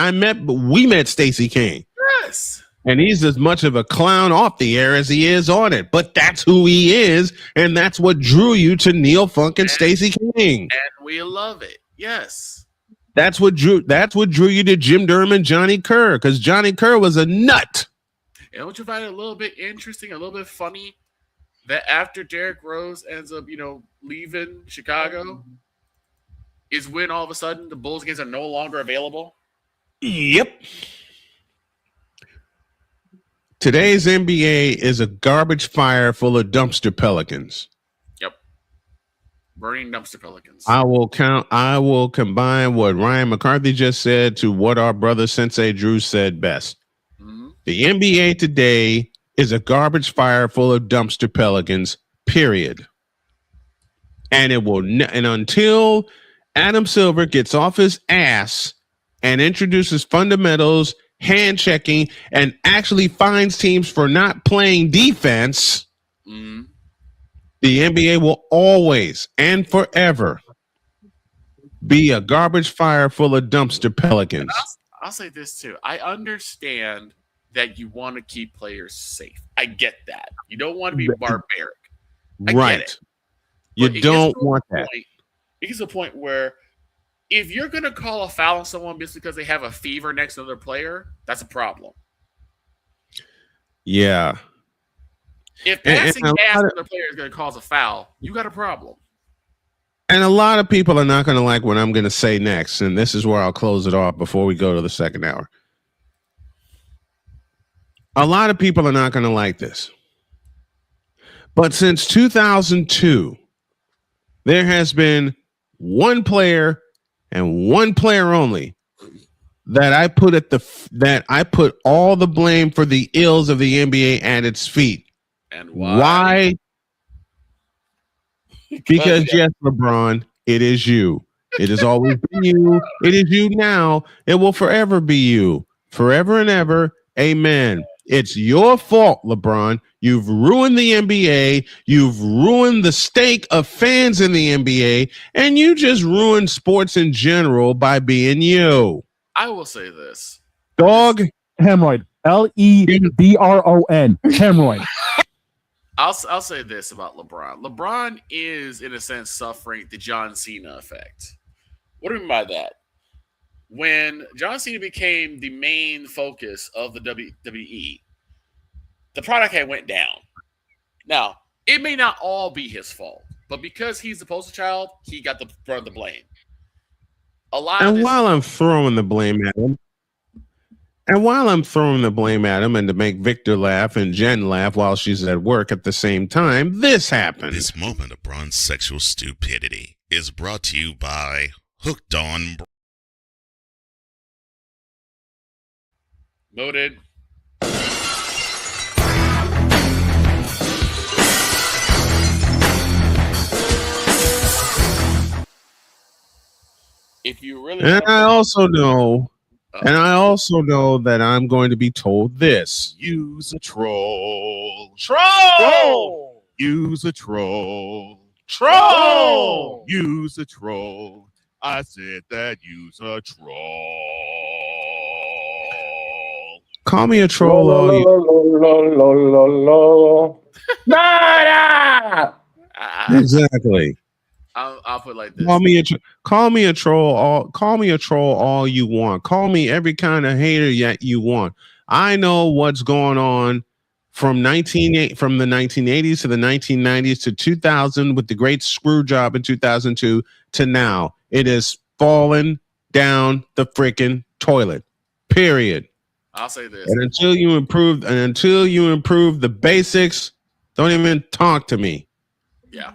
we met Stacey King. Yes. And he's as much of a clown off the air as he is on it. But that's who he is, and that's what drew you to Neil Funk and Stacey King. And we love it. Yes. That's what drew you to Jim Durham and Johnny Kerr, because Johnny Kerr was a nut. And don't you find it a little bit interesting, a little bit funny, that after Derrick Rose ends up, leaving Chicago, is when all of a sudden the Bulls games are no longer available? Yep. Today's NBA is a garbage fire full of dumpster pelicans. Yep. Burning dumpster pelicans. I will combine what Ryan McCarthy just said to what our brother Sensei Drew said best. Mm-hmm. The NBA today is a garbage fire full of dumpster pelicans, period. And it will and until Adam Silver gets off his ass and introduces fundamentals, hand checking, and actually fines teams for not playing defense, the NBA will always and forever be a garbage fire full of dumpster pelicans. I'll say this too. I understand that you want to keep players safe. I get that. You don't want to be barbaric. I right. Get it. You don't want that. It gets to a point where if you're going to call a foul on someone just because they have a fever next to another player, that's a problem. Yeah. If passing gas to another player is going to cause a foul, you got a problem. And a lot of people are not going to like what I'm going to say next, and this is where I'll close it off before we go to the second hour. A lot of people are not going to like this. But since 2002, there has been one player and one player only that I put all the blame for the ills of the NBA at its feet. And why? Because yes, LeBron, it is you. It has always been you. It is you now. It will forever be you. Forever and ever. Amen. It's your fault, LeBron. You've ruined the NBA. You've ruined the stake of fans in the NBA. And you just ruined sports in general by being you. I will say this. Dog. Hemorrhoid. LEBRON. Hemorrhoid. I'll say this about LeBron. LeBron is, in a sense, suffering the John Cena effect. What do I mean by that? When John Cena became the main focus of the WWE, the product had went down. Now, it may not all be his fault, but because he's the poster child, he got the brunt of the blame. While I'm throwing the blame at him, and to make Victor laugh and Jen laugh while she's at work at the same time, this happened. This moment of Braun's sexual stupidity is brought to you by Hooked on. Noted. If you really, and I also know that I'm going to be told this: use a troll. Troll. Use a troll. Troll. Use a troll. I said that use a troll. Call me a troll, all you. Exactly. I'll put it like this. Call me a troll all you want. Call me every kind of hater yet you want. I know what's going on from the 1980s to the 1990s to 2000 with the great screw job in 2002 to now. It is fallen down the freaking toilet. Period. I'll say this. And until you improve the basics, don't even talk to me. Yeah.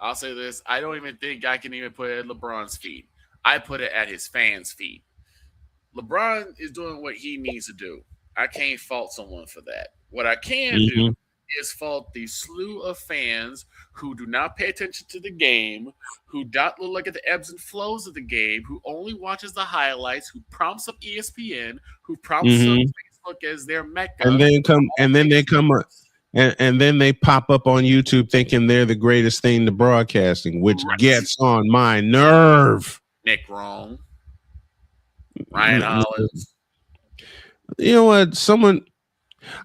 I'll say this. I don't even think I can even put it at LeBron's feet. I put it at his fans' feet. LeBron is doing what he needs to do. I can't fault someone for that. What I can do is fault the slew of fans who do not pay attention to the game, who don't look at the ebbs and flows of the game, who only watches the highlights, who prompts up ESPN, who prompts up Facebook as their mecca. And then they pop up on YouTube thinking they're the greatest thing to broadcasting, which gets on my nerve. Nick Wrong, Ryan Hollins. You know what?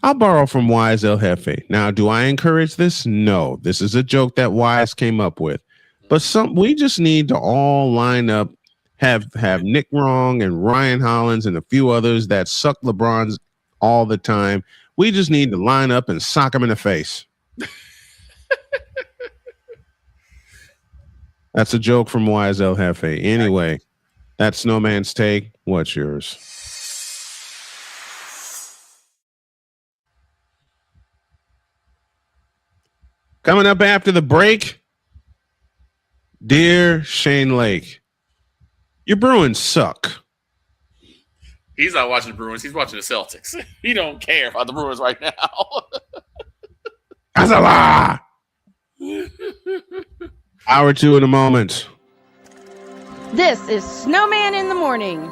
I'll borrow from Wise El Jefe. Now, do I encourage this? No. This is a joke that Wise came up with. But we just need to all line up, have Nick Wrong and Ryan Hollins and a few others that suck LeBron's all the time. We just need to line up and sock him in the face. That's a joke from Wise El Jefe. Anyway, that's Snowman's take. What's yours? Coming up after the break, dear Shane Lake, your Bruins suck. He's not watching the Bruins. He's watching the Celtics. He don't care about the Bruins right now. That's a lie. Hour 2 in a moment. This is Snowman in the Morning.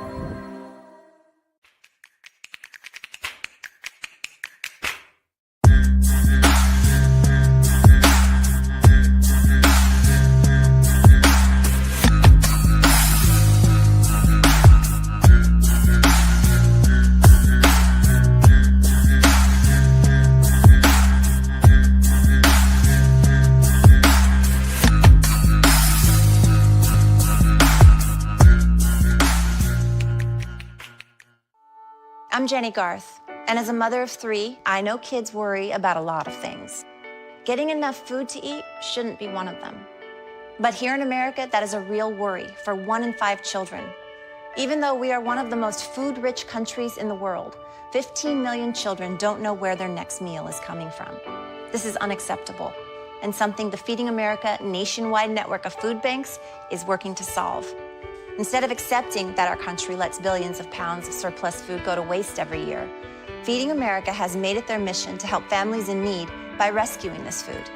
I'm Jenny Garth, and as a mother of 3, I know kids worry about a lot of things. Getting enough food to eat shouldn't be one of them. But here in America, that is a real worry for 1 in 5 children. Even though we are one of the most food-rich countries in the world, 15 million children don't know where their next meal is coming from. This is unacceptable, and something the Feeding America nationwide network of food banks is working to solve. Instead of accepting that our country lets billions of pounds of surplus food go to waste every year, Feeding America has made it their mission to help families in need by rescuing this food.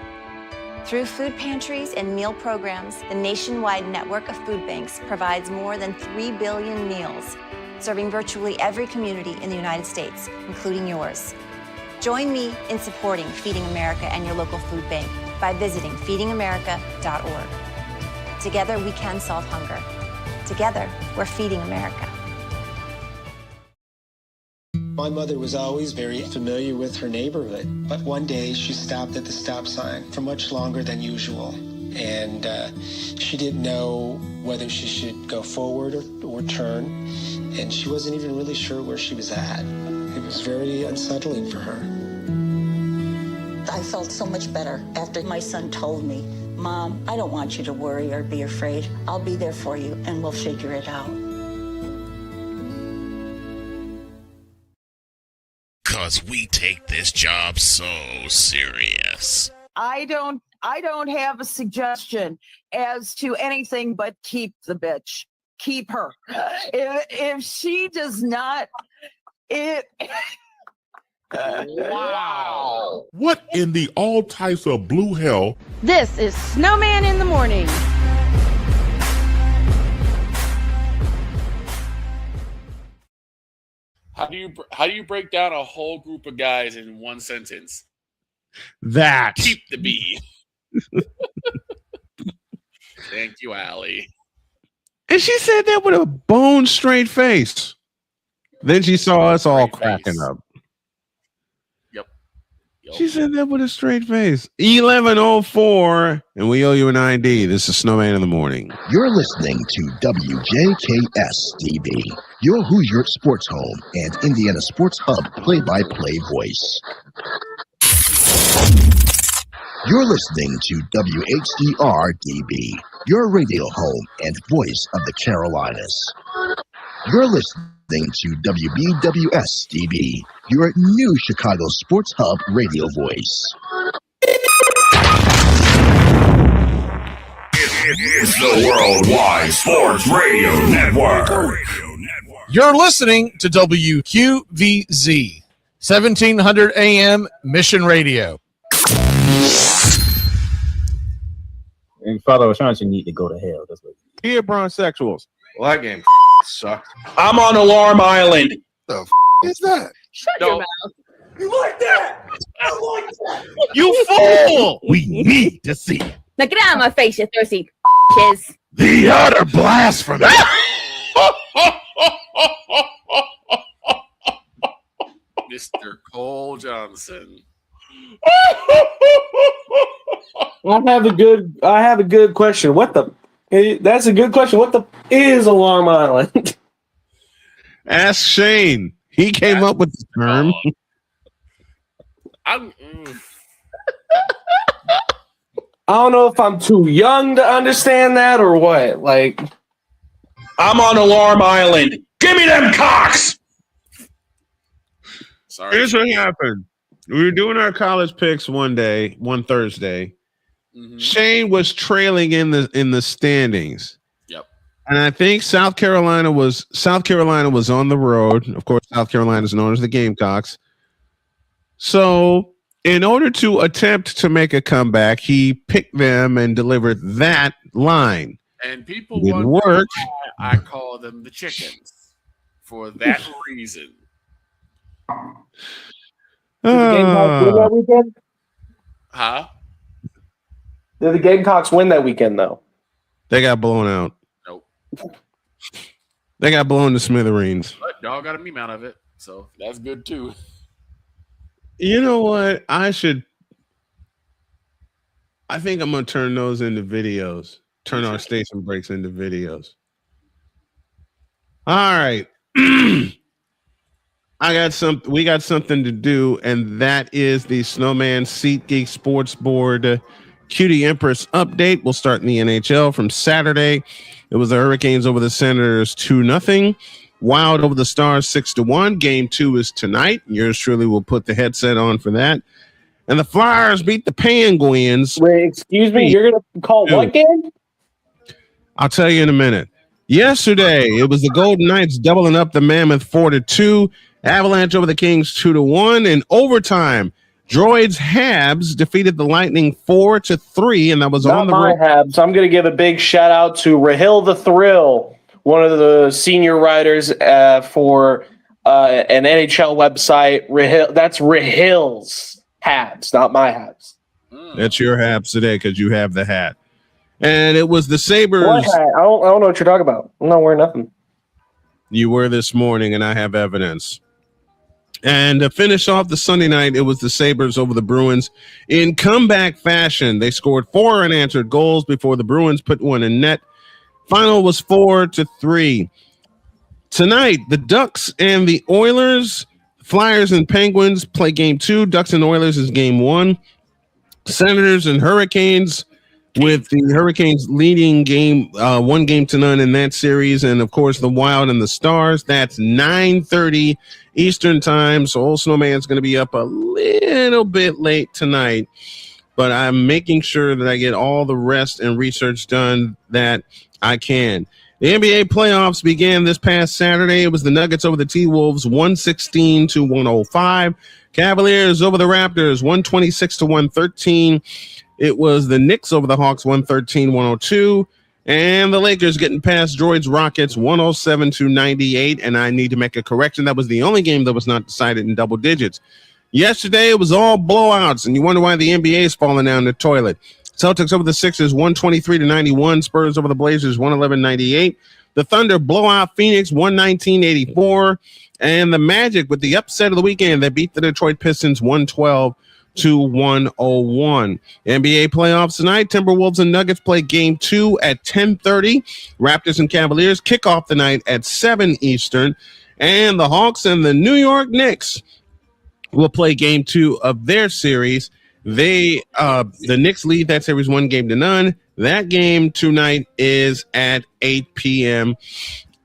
Through food pantries and meal programs, the nationwide network of food banks provides more than 3 billion meals, serving virtually every community in the United States, including yours. Join me in supporting Feeding America and your local food bank by visiting feedingamerica.org. Together, we can solve hunger. Together, we're Feeding America. My mother was always very familiar with her neighborhood, but one day she stopped at the stop sign for much longer than usual. And she didn't know whether she should go forward or turn, and she wasn't even really sure where she was at. It was very unsettling for her. I felt so much better after my son told me, Mom, I don't want you to worry or be afraid. I'll be there for you, and we'll figure it out. 'Cause we take this job so serious. I don't have a suggestion as to anything but keep the bitch. Keep her. If she does not, Wow. What in the all types of blue hell? This is Snowman in the Morning. How do you break down a whole group of guys in one sentence? That. Keep the bee. Thank you, Allie. And she said that with a bone straight face. Then she saw us all cracking up. She said that with a straight face. 11:04, and we owe you an ID. This is Snowman in the Morning. You're listening to WJKS-TV, your Hoosier Sports Home and Indiana Sports Hub play-by-play voice. You're listening to WHER-DB, your radio home and voice of the Carolinas. You're listening to WBWS-DB, your new Chicago Sports Hub radio voice. It's the Worldwide Sports Radio Network. You're listening to WQVZ, 1700 AM Mission Radio. And fellow Ashanti need to go to hell. That's what. Here, bronsexuals. Well, that game sucked. I'm on Alarm Island. The is that? Shut your mouth. You like that? I like that. You fool! We need to see. Now get out of my face, you thirsty bitches. The utter blasphemy. Mr. Cole Johnson. I have a good question. That's a good question. What the is Alarm Island? Ask Shane. He came up with the term. I don't know if I'm too young to understand that or what. Like, I'm on Alarm Island. Give me them cocks. Sorry. Here's what happened. We were doing our college picks one Thursday. Mm-hmm. Shane was trailing in the standings. Yep. And I think South Carolina was on the road. Of course, South Carolina is known as the Gamecocks. So, in order to attempt to make a comeback, he picked them and delivered that line. And people didn't wonder work. why I call them the chickens for that reason. Did the Gamecocks win that weekend? Huh? Did the Gamecocks win that weekend, though? They got blown out. Nope. They got blown to smithereens. But y'all got a meme out of it, so that's good too. You know what? I think I'm going to turn those into videos. Turn our station breaks into videos. All right. We got something to do, and that is the Snowman SeatGeek Sports Board Cutie Empress update. We'll start in the NHL from Saturday. It was the Hurricanes over the Senators 2-0. Wild over the Stars 6-1. Game 2 is tonight. Yours truly will put the headset on for that. And the Flyers beat the Penguins. Wait, excuse me, you're going to call what game? I'll tell you in a minute. Yesterday, it was the Golden Knights doubling up the Mammoth 4-2. Avalanche over the Kings 2-1. In overtime, DROIDD's Habs defeated the Lightning 4-3, and that was on the road. Habs. I'm going to give a big shout out to Rahil the Thrill, one of the senior writers for an NHL website. Rahil, that's Rahil's Habs, not my Habs. That's your Habs today because you have the hat. And it was the Sabres. What hat? I don't know what you're talking about. I'm not wearing nothing. You were this morning, and I have evidence. And to finish off the Sunday night, it was the Sabres over the Bruins in comeback fashion. They scored 4 unanswered goals before the Bruins put one in net. Final was 4-3. Tonight, the Ducks and the Oilers, Flyers and Penguins play game 2. Ducks and Oilers is game 1. Senators and Hurricanes, with the Hurricanes leading 1-0 in that series. And, of course, the Wild and the Stars. That's 9:30 Eastern time. So old Snowman's going to be up a little bit late tonight. But I'm making sure that I get all the rest and research done that I can. The NBA playoffs began this past Saturday. It was the Nuggets over the T-Wolves, 116-105. Cavaliers over the Raptors, 126-113. It was the Knicks over the Hawks, 113-102. And the Lakers getting past DROIDD's Rockets, 107-98. And I need to make a correction. That was the only game that was not decided in double digits. Yesterday, it was all blowouts, and you wonder why the NBA is falling down the toilet. Celtics over the Sixers, 123-91. Spurs over the Blazers, 111-98. The Thunder blow out Phoenix, 119-84. And the Magic with the upset of the weekend, they beat the Detroit Pistons, 112-101. NBA playoffs tonight. Timberwolves and Nuggets play game 2 at 10:30. Raptors and Cavaliers kick off the night at 7 Eastern. And the Hawks and the New York Knicks will play game 2 of their series. The Knicks lead that series 1-0. That game tonight is at 8 p.m.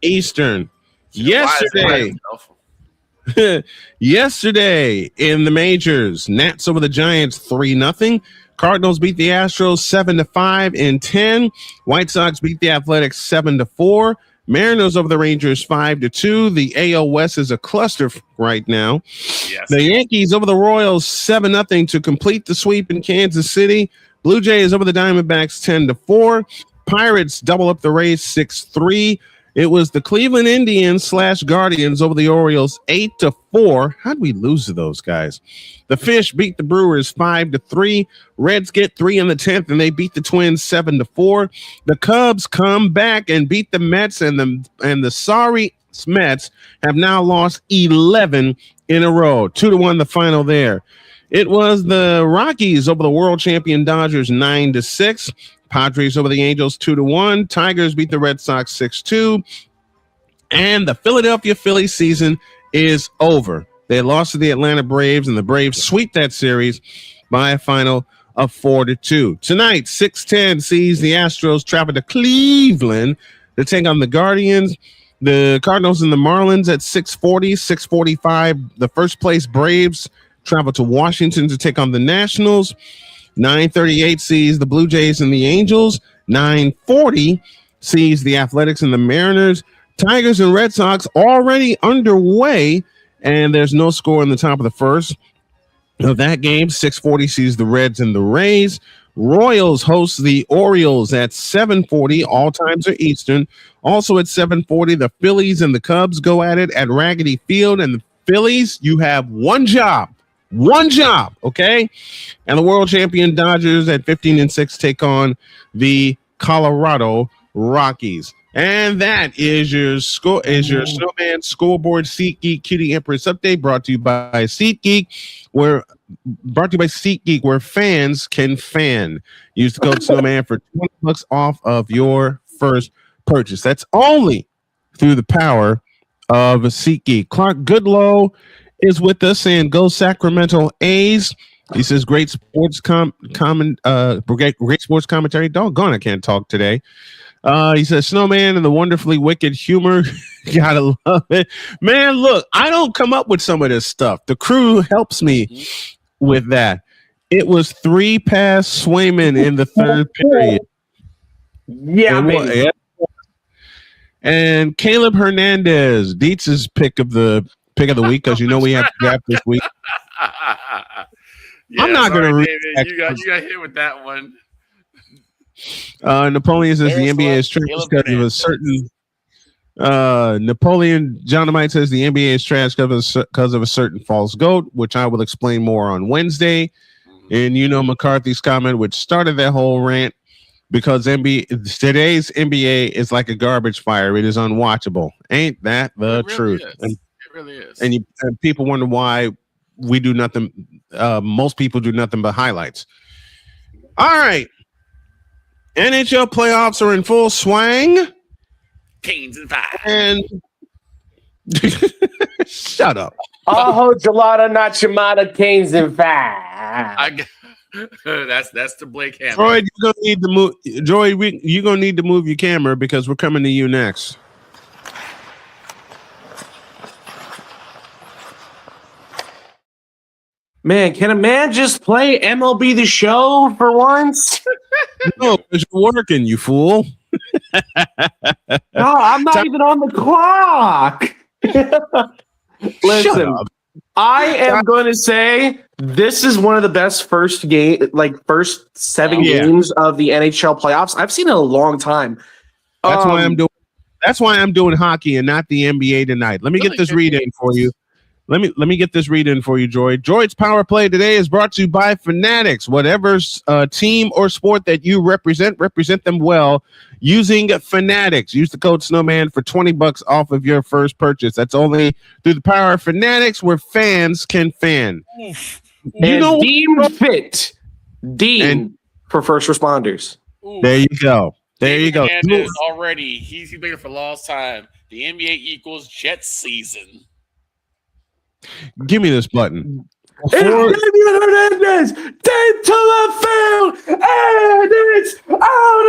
Eastern. Yesterday in the majors, Nats over the Giants 3-0. Cardinals beat the Astros 7-5 in 10. White Sox beat the Athletics 7-4. Mariners over the Rangers 5-2. The AL West is a cluster right now. Yes. The Yankees over the Royals 7-0 to complete the sweep in Kansas City. Blue Jays over the Diamondbacks 10-4. Pirates double up the Rays 6-3. It was the Cleveland Indians / Guardians over the Orioles 8-4. How'd we lose to those guys? The Fish beat the Brewers 5-3. Reds get 3 in the 10th, and they beat the Twins 7-4. The Cubs come back and beat the Mets, and the sorry Mets have now lost 11 in a row. 2-1 the final there. It was the Rockies over the world champion Dodgers 9-6. Padres over the Angels 2-1. Tigers beat the Red Sox 6-2. And the Philadelphia Phillies season is over. They lost to the Atlanta Braves, and the Braves sweep that series by a final of 4-2. Tonight, 6:10 sees the Astros travel to Cleveland to take on the Guardians. The Cardinals and the Marlins at 6:40, 6:45. The first place Braves travel to Washington to take on the Nationals. 9:38 sees the Blue Jays and the Angels. 9:40 sees the Athletics and the Mariners. Tigers and Red Sox already underway, and there's no score in the top of the first of that game. 6:40 sees the Reds and the Rays. Royals host the Orioles at 7:40. All times are Eastern. Also at 7:40, the Phillies and the Cubs go at it at Wrigley Field. And the Phillies, you have one job, okay? And the world champion Dodgers at 15-6 take on the Colorado Rockies. And that is your Snowman Scoreboard SeatGeek Cutie Empress update, brought to you by SeatGeek, where fans can fan. Use the code Snowman for $20 off of your first purchase. That's only through the power of SeatGeek. Clark Goodlow is with us saying, "Go Sacramento A's." He says, "Great sports great sports commentary." Doggone, I can't talk today. He says, "Snowman and the wonderfully wicked humor." Gotta love it, man. Look, I don't come up with some of this stuff. The crew helps me with that. It was 3 past Swayman in the third period. Yeah, man. And Caleb Hernandez, Dietz's pick of the week, because you know we have to draft this week. I'm not going to read that. You got hit with that one. Napoleon says the NBA is trash because of a certain. Napoleon Johnamite says the NBA is trash because of a certain false goat, which I will explain more on Wednesday. And you know McCarthy's comment, which started that whole rant, because today's NBA is like a garbage fire. It is unwatchable. Ain't that the truth? And, it really is. And people wonder why we do nothing. Most people do nothing but highlights. All right. NHL playoffs are in full swing. Canes and 5. And shut up. Aho gelada, not chamada, Canes and 5. That's the Blake Hammer. Droid, you're gonna need to move. Droid, you're gonna need to move your camera because we're coming to you next. Man, can a man just play MLB The Show for once? No, because you're working, you fool. No, I'm not even on the clock. Listen, I am going to say this is one of the best first 7 games of the NHL playoffs I've seen in a long time. That's why I'm doing hockey and not the NBA tonight. Let me get this read in for you. Let me get this read in for you, Droid. Droid's Power Play today is brought to you by Fanatics. Whatever team or sport that you represent them well using Fanatics. Use the code Snowman for $20 off of your first purchase. That's only through the power of Fanatics, where fans can fan. You know, Dean Fit. Dean for first responders. There you go. There you go. Already, he's been here for a long time. The NBA equals Jets season. Give me this button. It's Damian Hernandez. Dead to the field, and it's out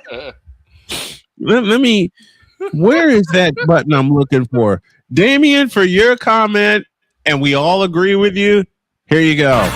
of here. Let me. Where is that button I'm looking for? Damian, for your comment, and we all agree with you. Here you go.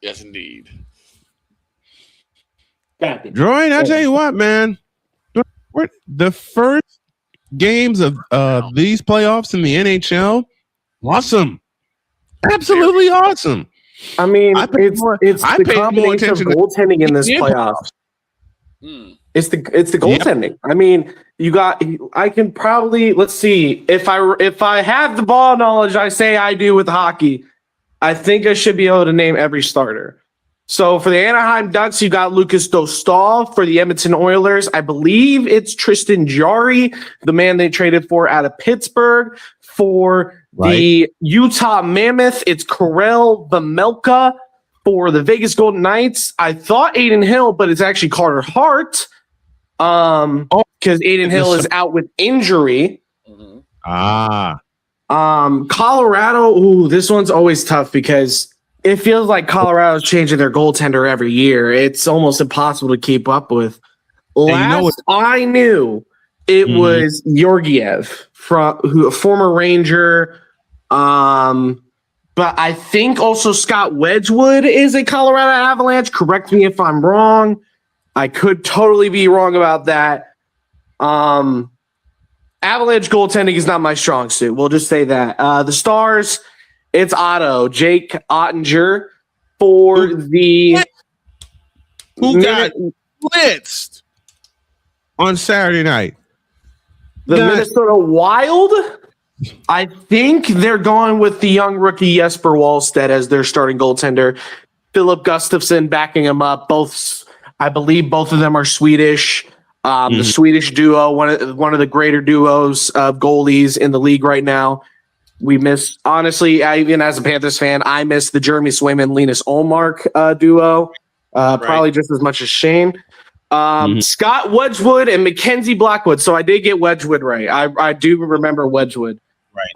Yes, indeed. Droid, I tell you what, man. The first games of these playoffs in the NHL, awesome. Absolutely awesome. I mean, I it's the combination of goaltending in this playoffs. It's the goaltending. Yep. I mean, I can probably, let's see, if I have the ball knowledge I say I do with hockey, I think I should be able to name every starter. So for the Anaheim Ducks, you got Lucas Dostal. For the Edmonton Oilers, I believe it's Tristan Jarry, the man they traded for out of Pittsburgh. For the Utah Mammoth, it's Karel Vejmelka. For the Vegas Golden Knights, I thought Aiden Hill, but it's actually Carter Hart. Because Aiden Hill is out with injury. Colorado, ooh, this one's always tough because it feels like Colorado's changing their goaltender every year. It's almost impossible to keep up with. Last I knew, it was Georgiev, former Ranger. But I think also Scott Wedgwood is a Colorado Avalanche. Correct me if I'm wrong. I could totally be wrong about that. Avalanche goaltending is not my strong suit. We'll just say that. The Stars, it's Jake Ottinger. For the who got blitzed on Saturday night. The Minnesota Wild. I think they're going with the young rookie Jesper Wallstedt as their starting goaltender. Philip Gustafsson backing him up. I believe both of them are Swedish. The Swedish duo, one of the greater duos of goalies in the league right now. We miss, honestly, even as a Panthers fan, I miss the Jeremy Swayman, Linus Ullmark duo, probably just as much as Shane. Scott Wedgwood and Mackenzie Blackwood. So I did get Wedgwood right. I do remember Wedgwood. Right.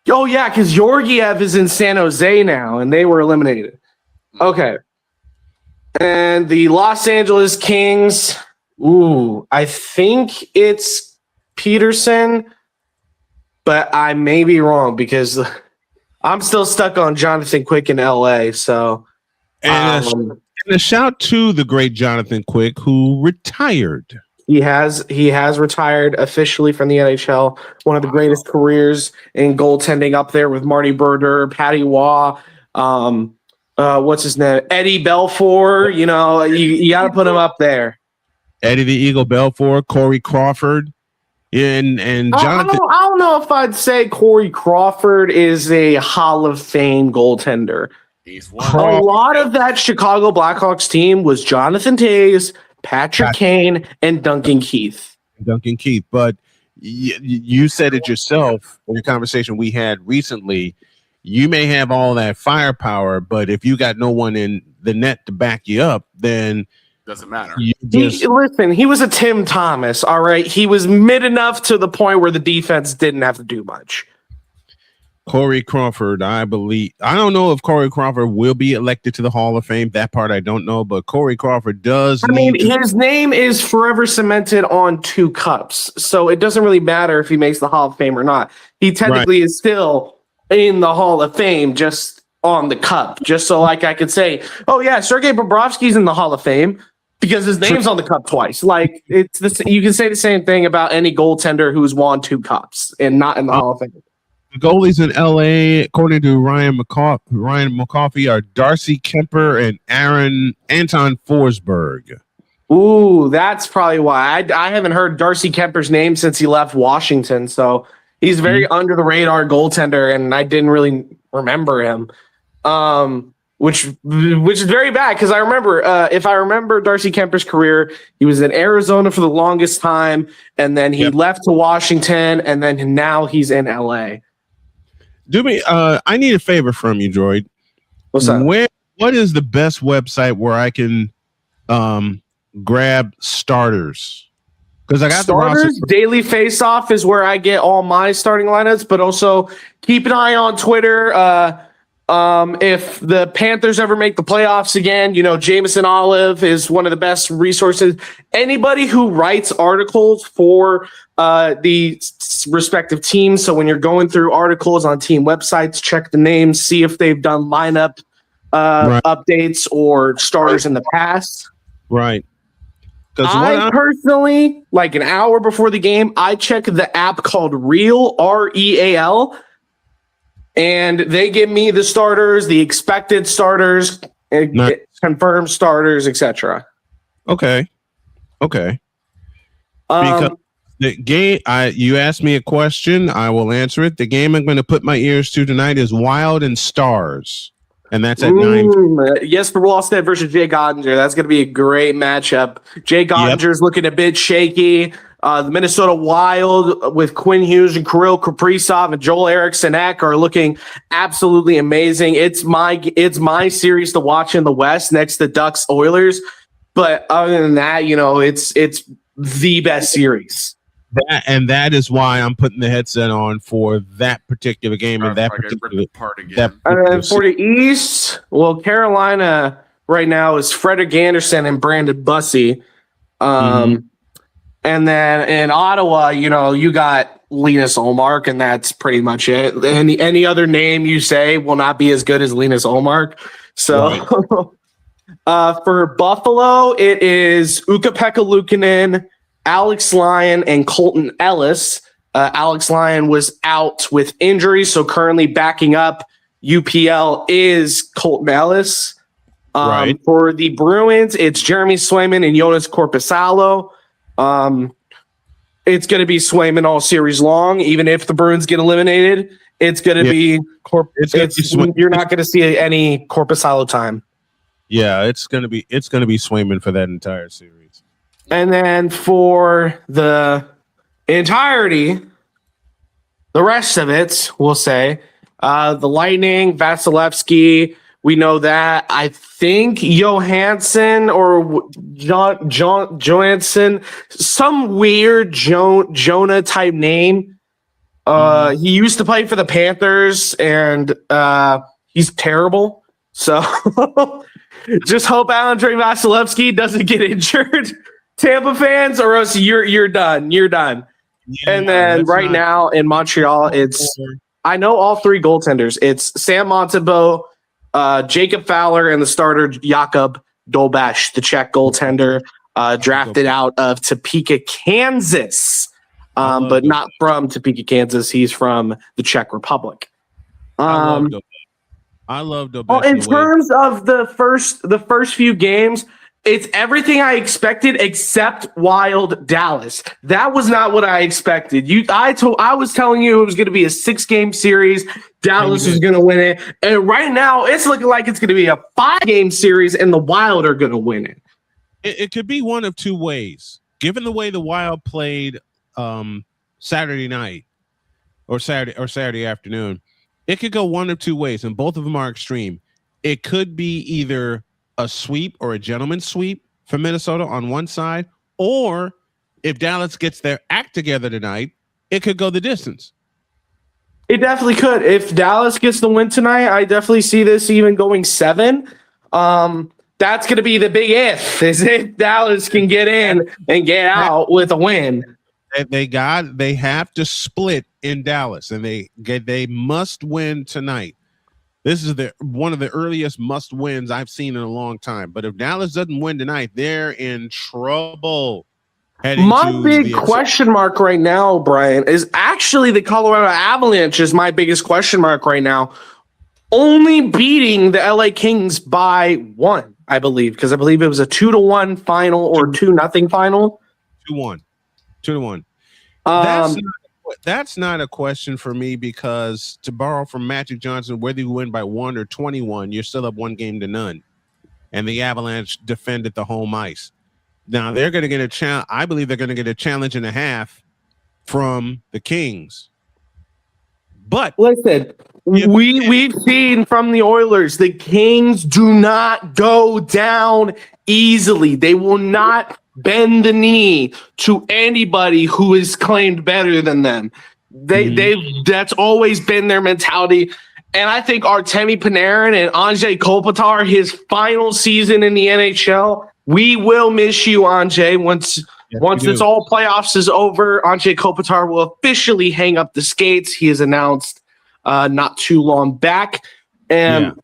Oh, yeah, because Georgiev is in San Jose now, and they were eliminated. Okay. And the Los Angeles Kings, I think it's Peterson, but I may be wrong because I'm still stuck on Jonathan Quick in LA. So, and a shout to the great Jonathan Quick, who retired. He has retired officially from the NHL. One of the greatest careers in goaltending, up there with Marty Berger, Patty Waugh, what's his name? Eddie Belfour. You know, you got to put him up there. Eddie the Eagle Belfour, Corey Crawford, and Jonathan. I don't know if I'd say Corey Crawford is a Hall of Fame goaltender. A lot of that Chicago Blackhawks team was Jonathan Toews, Patrick Kane, and Duncan Keith. But you said it yourself in the conversation we had recently. You may have all that firepower, but if you got no one in the net to back you up, then doesn't matter. Listen, he was a Tim Thomas, all right? He was mid enough to the point where the defense didn't have to do much. Corey Crawford, I believe. I don't know if Corey Crawford will be elected to the Hall of Fame. That part I don't know, but Corey Crawford does. His name is forever cemented on 2 cups, so it doesn't really matter if he makes the Hall of Fame or not. He technically is still in the Hall of Fame, just on the cup. Just so like I could say, oh yeah, Sergei Bobrovsky's in the Hall of Fame because his name's on the cup twice. Like you can say the same thing about any goaltender who's won 2 cups and not in the Hall of Fame. The goalies in LA, according to Ryan McCoffey, are Darcy Kemper and Anton Forsberg. Ooh, that's probably why. I haven't heard Darcy Kemper's name since he left Washington, so he's very under the radar goaltender, and I didn't really remember him, which is very bad because I remember if I remember Darcy Kemper's career, he was in Arizona for the longest time, and then he left to Washington, and then now he's in LA. Do me, I need a favor from you, Droid. What's that? What is the best website where I can grab starters? Because I got starters. Daily Faceoff is where I get all my starting lineups, but also keep an eye on Twitter. If the Panthers ever make the playoffs again, you know, Jameson Olive is one of the best resources. Anybody who writes articles for the respective teams. So when you're going through articles on team websites, check the names, see if they've done lineup updates or starters in the past. Right. I personally, like an hour before the game, I check the app called Real, REAL, and they give me the starters, the expected starters, confirmed starters, etc. Okay. Because the game, you asked me a question, I will answer it. The game I'm going to put my ears to tonight is Wild and Stars, and that's at 9. Jesper Wallstedt versus Jay Gottinger. That's going to be a great matchup. Jay Gottinger's looking a bit shaky. The Minnesota Wild with Quinn Hughes and Kirill Kaprizov and Joel Eriksson Ek are looking absolutely amazing. It's my series to watch in the West next to Ducks Oilers. But other than that, it's the best series. That is why I'm putting the headset on for that particular game and that particular part again. And for the East, well, Carolina right now is Frederik Andersen and Brandon Bussey. And then in Ottawa, you got Linus Ullmark, and that's pretty much it. Any other name you say will not be as good as Linus Ullmark. So for Buffalo, it is Ukko-Pekka Luukkonen, Alex Lyon, and Colton Ellis. Alex Lyon was out with injury, so currently backing up UPL is Colton Ellis. For the Bruins, it's Jeremy Swayman and Jonas Korpisalo. It's going to be Swayman all series long. Even if the Bruins get eliminated, it's going to be you're not going to see any Korpisalo time. Yeah, it's gonna be Swayman for that entire series. And then for the entirety, the rest of it, we'll say the Lightning, Vasilevsky. We know that. I think Johansson or Johansson, some weird Jonah type name. He used to play for the Panthers, and he's terrible. So just hope Andrei Vasilevsky doesn't get injured, Tampa fans, or else you're done. You're done. Yeah, and then now in Montreal, I know all three goaltenders. It's Sam Montembeault, Jacob Fowler, and the starter Jakub Dolbash, the Czech goaltender, drafted out of Topeka, Kansas, but not from Topeka, Kansas. He's from the Czech Republic. I love Dolbash. Well, in terms of the first few games, it's everything I expected except Wild Dallas. That was not what I expected. I was telling you it was going to be a 6-game series. Dallas was going to win it. And right now it's looking like it's going to be a 5-game series and the Wild are going to win it. It could be one of two ways. Given the way the Wild played Saturday night or Saturday afternoon, it could go one of two ways, and both of them are extreme. It could be either a sweep or a gentleman's sweep for Minnesota on one side, or if Dallas gets their act together tonight, it could go the distance. It definitely could. If Dallas gets the win tonight, I definitely see this even going 7. That's going to be the big if Dallas can get in and get out with a win. They have to split in Dallas, and they must win tonight. This is one of the earliest must wins I've seen in a long time. But if Dallas doesn't win tonight, they're in trouble. My big question mark right now, Brian, is actually the Colorado Avalanche is my biggest question mark right now. Only beating the LA Kings by 1, I believe, because I believe it was a 2-1 final or 2-0 final. 2-1. That's not a question for me, because to borrow from Magic Johnson, whether you win by 1 or 21, you're still up 1-0. And the Avalanche defended the home ice. Now they're going to get a challenge. I believe they're going to get a challenge and a half from the Kings. But listen, we've seen from the Oilers, the Kings do not go down easily. They will not bend the knee to anybody who is claimed better than them. That's always been their mentality. And I think Artemi Panarin and Anze Kopitar, his final season in the NHL, we will miss you, Anze. Once it's all playoffs is over, Anze Kopitar will officially hang up the skates. He has announced not too long back. And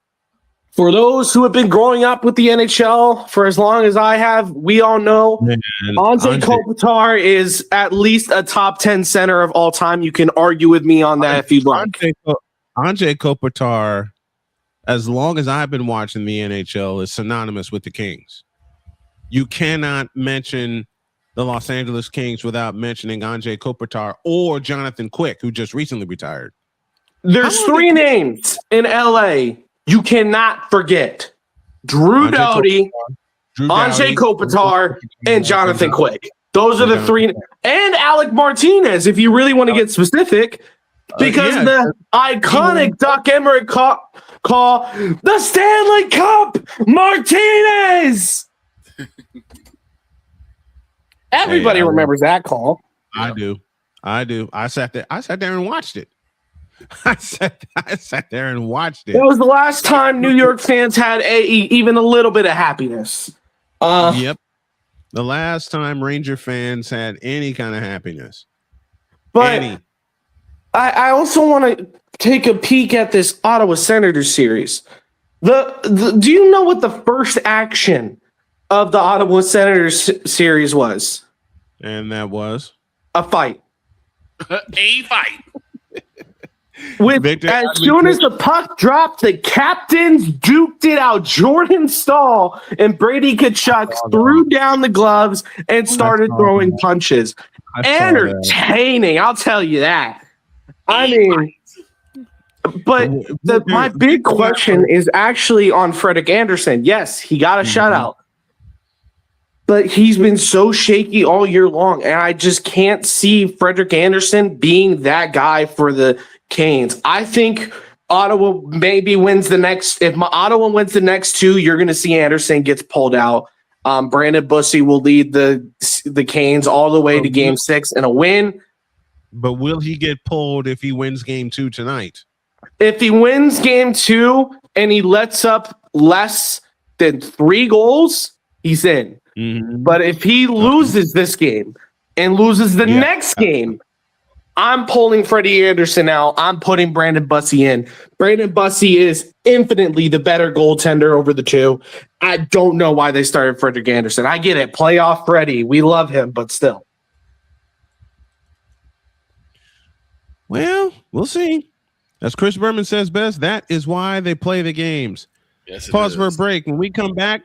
For those who have been growing up with the NHL for as long as I have, we all know Anze Kopitar is at least a top 10 center of all time. You can argue with me on that if you'd like. Anze Kopitar, as long as I've been watching the NHL, is synonymous with the Kings. You cannot mention the Los Angeles Kings without mentioning Anze Kopitar or Jonathan Quick, who just recently retired. There's three names in LA you cannot forget: Drew Doughty, Anze Kopitar, and Jonathan Quick. Those are the three, and Alec Martinez, if you really want to get specific, because the iconic Doc Emmerich call the Stanley Cup Martinez. Everybody remembers that call. I do. I sat there and watched it. I sat there and watched it. That was the last time New York fans had even a little bit of happiness. Yep. The last time Ranger fans had any kind of happiness. But I also want to take a peek at this Ottawa Senators series. Do you know what the first action of the Ottawa Senators series was? And that was? A fight. A fight. As soon as the puck dropped, the captains duked it out. Jordan Stahl and Brady Tkachuk threw down the gloves and started throwing punches. Entertaining, I'll tell you that. I mean, but my big question is actually on Frederik Andersen. Yes, he got a shutout, but he's been so shaky all year long, and I just can't see Frederik Andersen being that guy for the Canes. I think Ottawa maybe wins the next. If Ottawa wins the next two, you're going to see Andersen gets pulled out. Brandon Bussey will lead the Canes all the way to Game 6 in a win. But will he get pulled if he wins Game 2 tonight? If he wins Game 2 and he lets up less than 3 goals, he's in. Mm-hmm. But if he loses this game and loses the next game, I'm pulling Freddie Andersen out. I'm putting Brandon Bussey in. Brandon Bussey is infinitely the better goaltender over the two. I don't know why they started Frederik Andersen. I get it. Playoff Freddie. We love him, but still. Well, we'll see. As Chris Berman says best, that is why they play the games. Yes, pause for a break. When we come back,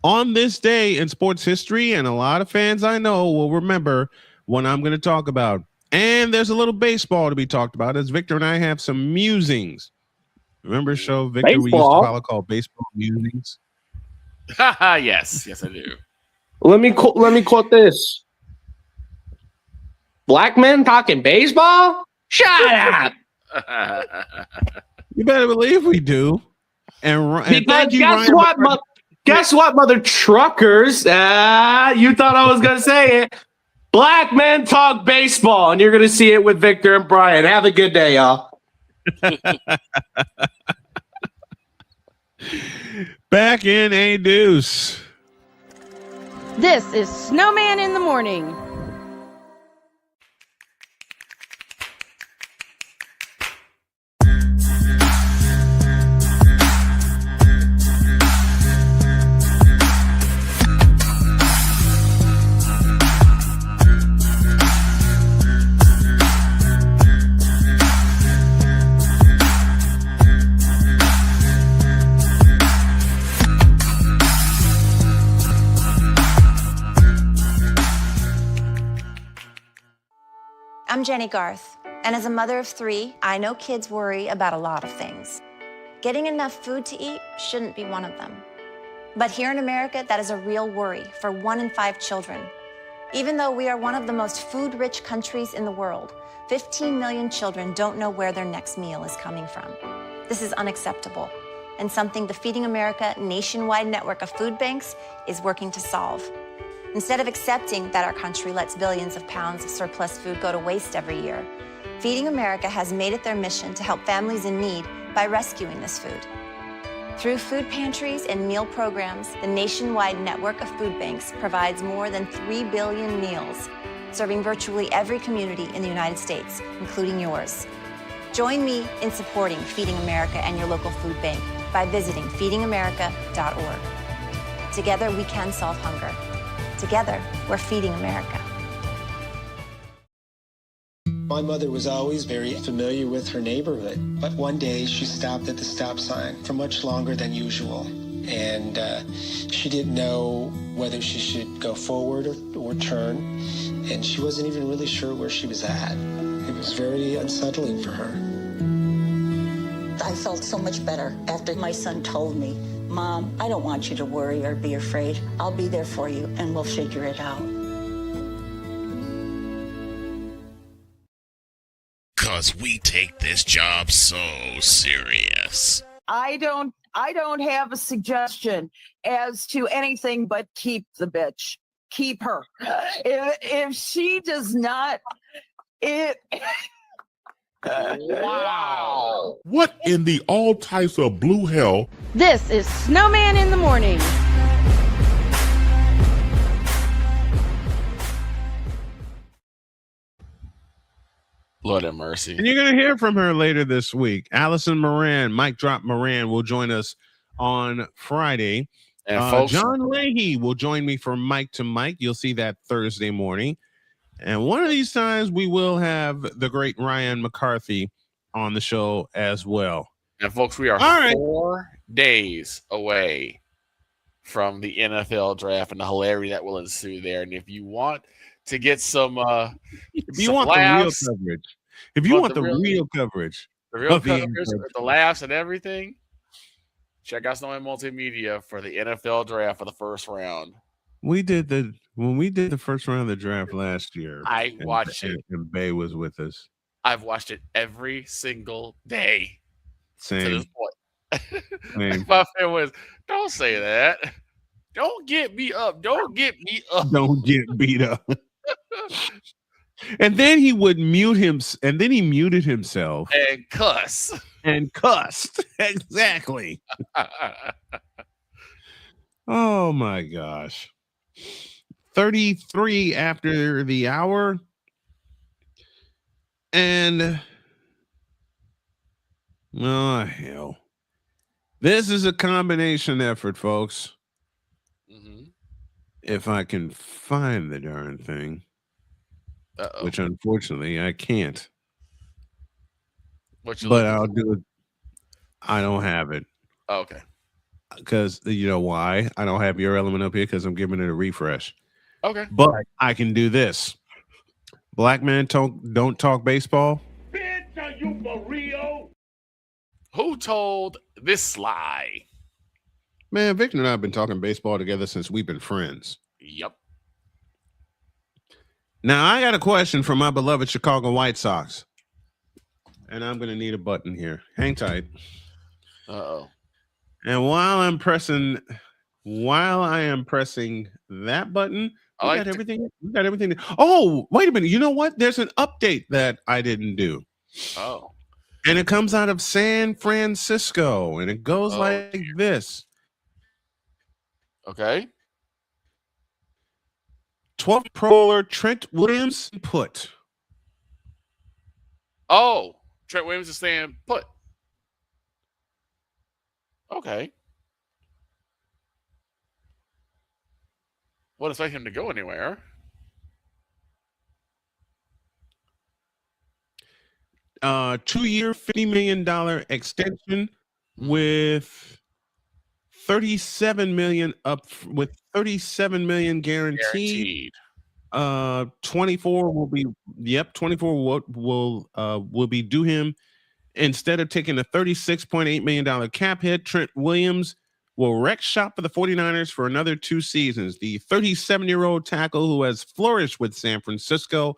on this day in sports history, and a lot of fans I know will remember what I'm going to talk about. And there's a little baseball to be talked about, as Victor and I have some musings. Remember a show, Victor, we used to follow called Baseball Musings? Yes, I do. Let me quote this. Black men talking baseball? Shut up. You better believe we do. And thank you, guess what, mother truckers? You thought I was going to say it. Black men talk baseball, and you're going to see it with Victor and Brian. Have a good day, y'all. Back in a deuce. This is Snowman in the Morning. I'm Jenny Garth, and as a mother of 3, I know kids worry about a lot of things. Getting enough food to eat shouldn't be one of them. But here in America, that is a real worry for 1 in 5 children. Even though we are one of the most food-rich countries in the world, 15 million children don't know where their next meal is coming from. This is unacceptable, and something the Feeding America nationwide network of food banks is working to solve. Instead of accepting that our country lets billions of pounds of surplus food go to waste every year, Feeding America has made it their mission to help families in need by rescuing this food. Through food pantries and meal programs, the nationwide network of food banks provides more than 3 billion meals, serving virtually every community in the United States, including yours. Join me in supporting Feeding America and your local food bank. by visiting feedingamerica.org. Together, we can solve hunger. Together, we're feeding America. My mother was always very familiar with her neighborhood, but one day she stopped at the stop sign for much longer than usual. And she didn't know whether she should go forward or turn, and she wasn't even really sure where she was at. It was very unsettling for her. I felt so much better after my son told me, Mom, I don't want you to worry or be afraid. I'll be there for you, and we'll figure it out. 'Cause we take this job so serious. I don't have a suggestion as to anything but keep the bitch. Keep her. If she does not, Wow. What in the all types of blue hell? This is Snowman in the Morning. Lord have mercy. And you're going to hear from her later this week. Allison Moran, Mike Drop Moran, will join us on Friday. And folks, John Leahy will join me for Mike to Mike. You'll see that Thursday morning. And one of these times we will have the great Ryan McCarthy on the show as well. And folks, we are 4 days away from the NFL draft and the hilarity that will ensue there. And if you want to get some if you want laughs, the real coverage, if you want the real coverage, the laughs and everything, check out Snowman Multimedia for the NFL draft for the first round. When we did the first round of the draft last year, I watched it. And Bay was with us. I've watched it every single day. Same. To this point. Same. My friend was, don't say that. Don't get me up. Don't get me up. Don't get beat up. And then he would mute him, and then he muted himself and cuss. And cussed. Exactly. Oh my gosh. 33 after the hour. And oh hell. This is a combination effort, folks. Mm-hmm. If I can find the darn thing. Uh-oh. Which unfortunately I can't. But I'll do it. I don't have it. Oh, okay. Because you know why? I don't have your element up here because I'm giving it a refresh. Okay. But I can do this. Black men don't talk baseball. Bitch, are you for real? Who told this lie? Man, Victor and I have been talking baseball together since we've been friends. Yep. Now, I got a question from my beloved Chicago White Sox. And I'm going to need a button here. Hang tight. Uh-oh. And while I am pressing that button, we got everything. Oh, wait a minute. You know what? There's an update that I didn't do. Oh. And it comes out of San Francisco. And it goes like this. Okay. 12th Pro Bowler Trent Williams put. Oh, Trent Williams is saying put. Okay. Wouldn't expect him to go anywhere. Two-year, $50 million extension with $37 million up with $37 million guaranteed. 24 will be 24 will be due him. Instead of taking a $36.8 million cap hit, Trent Williams will wreck shop for the 49ers for another 2 seasons. The 37-year-old tackle who has flourished with San Francisco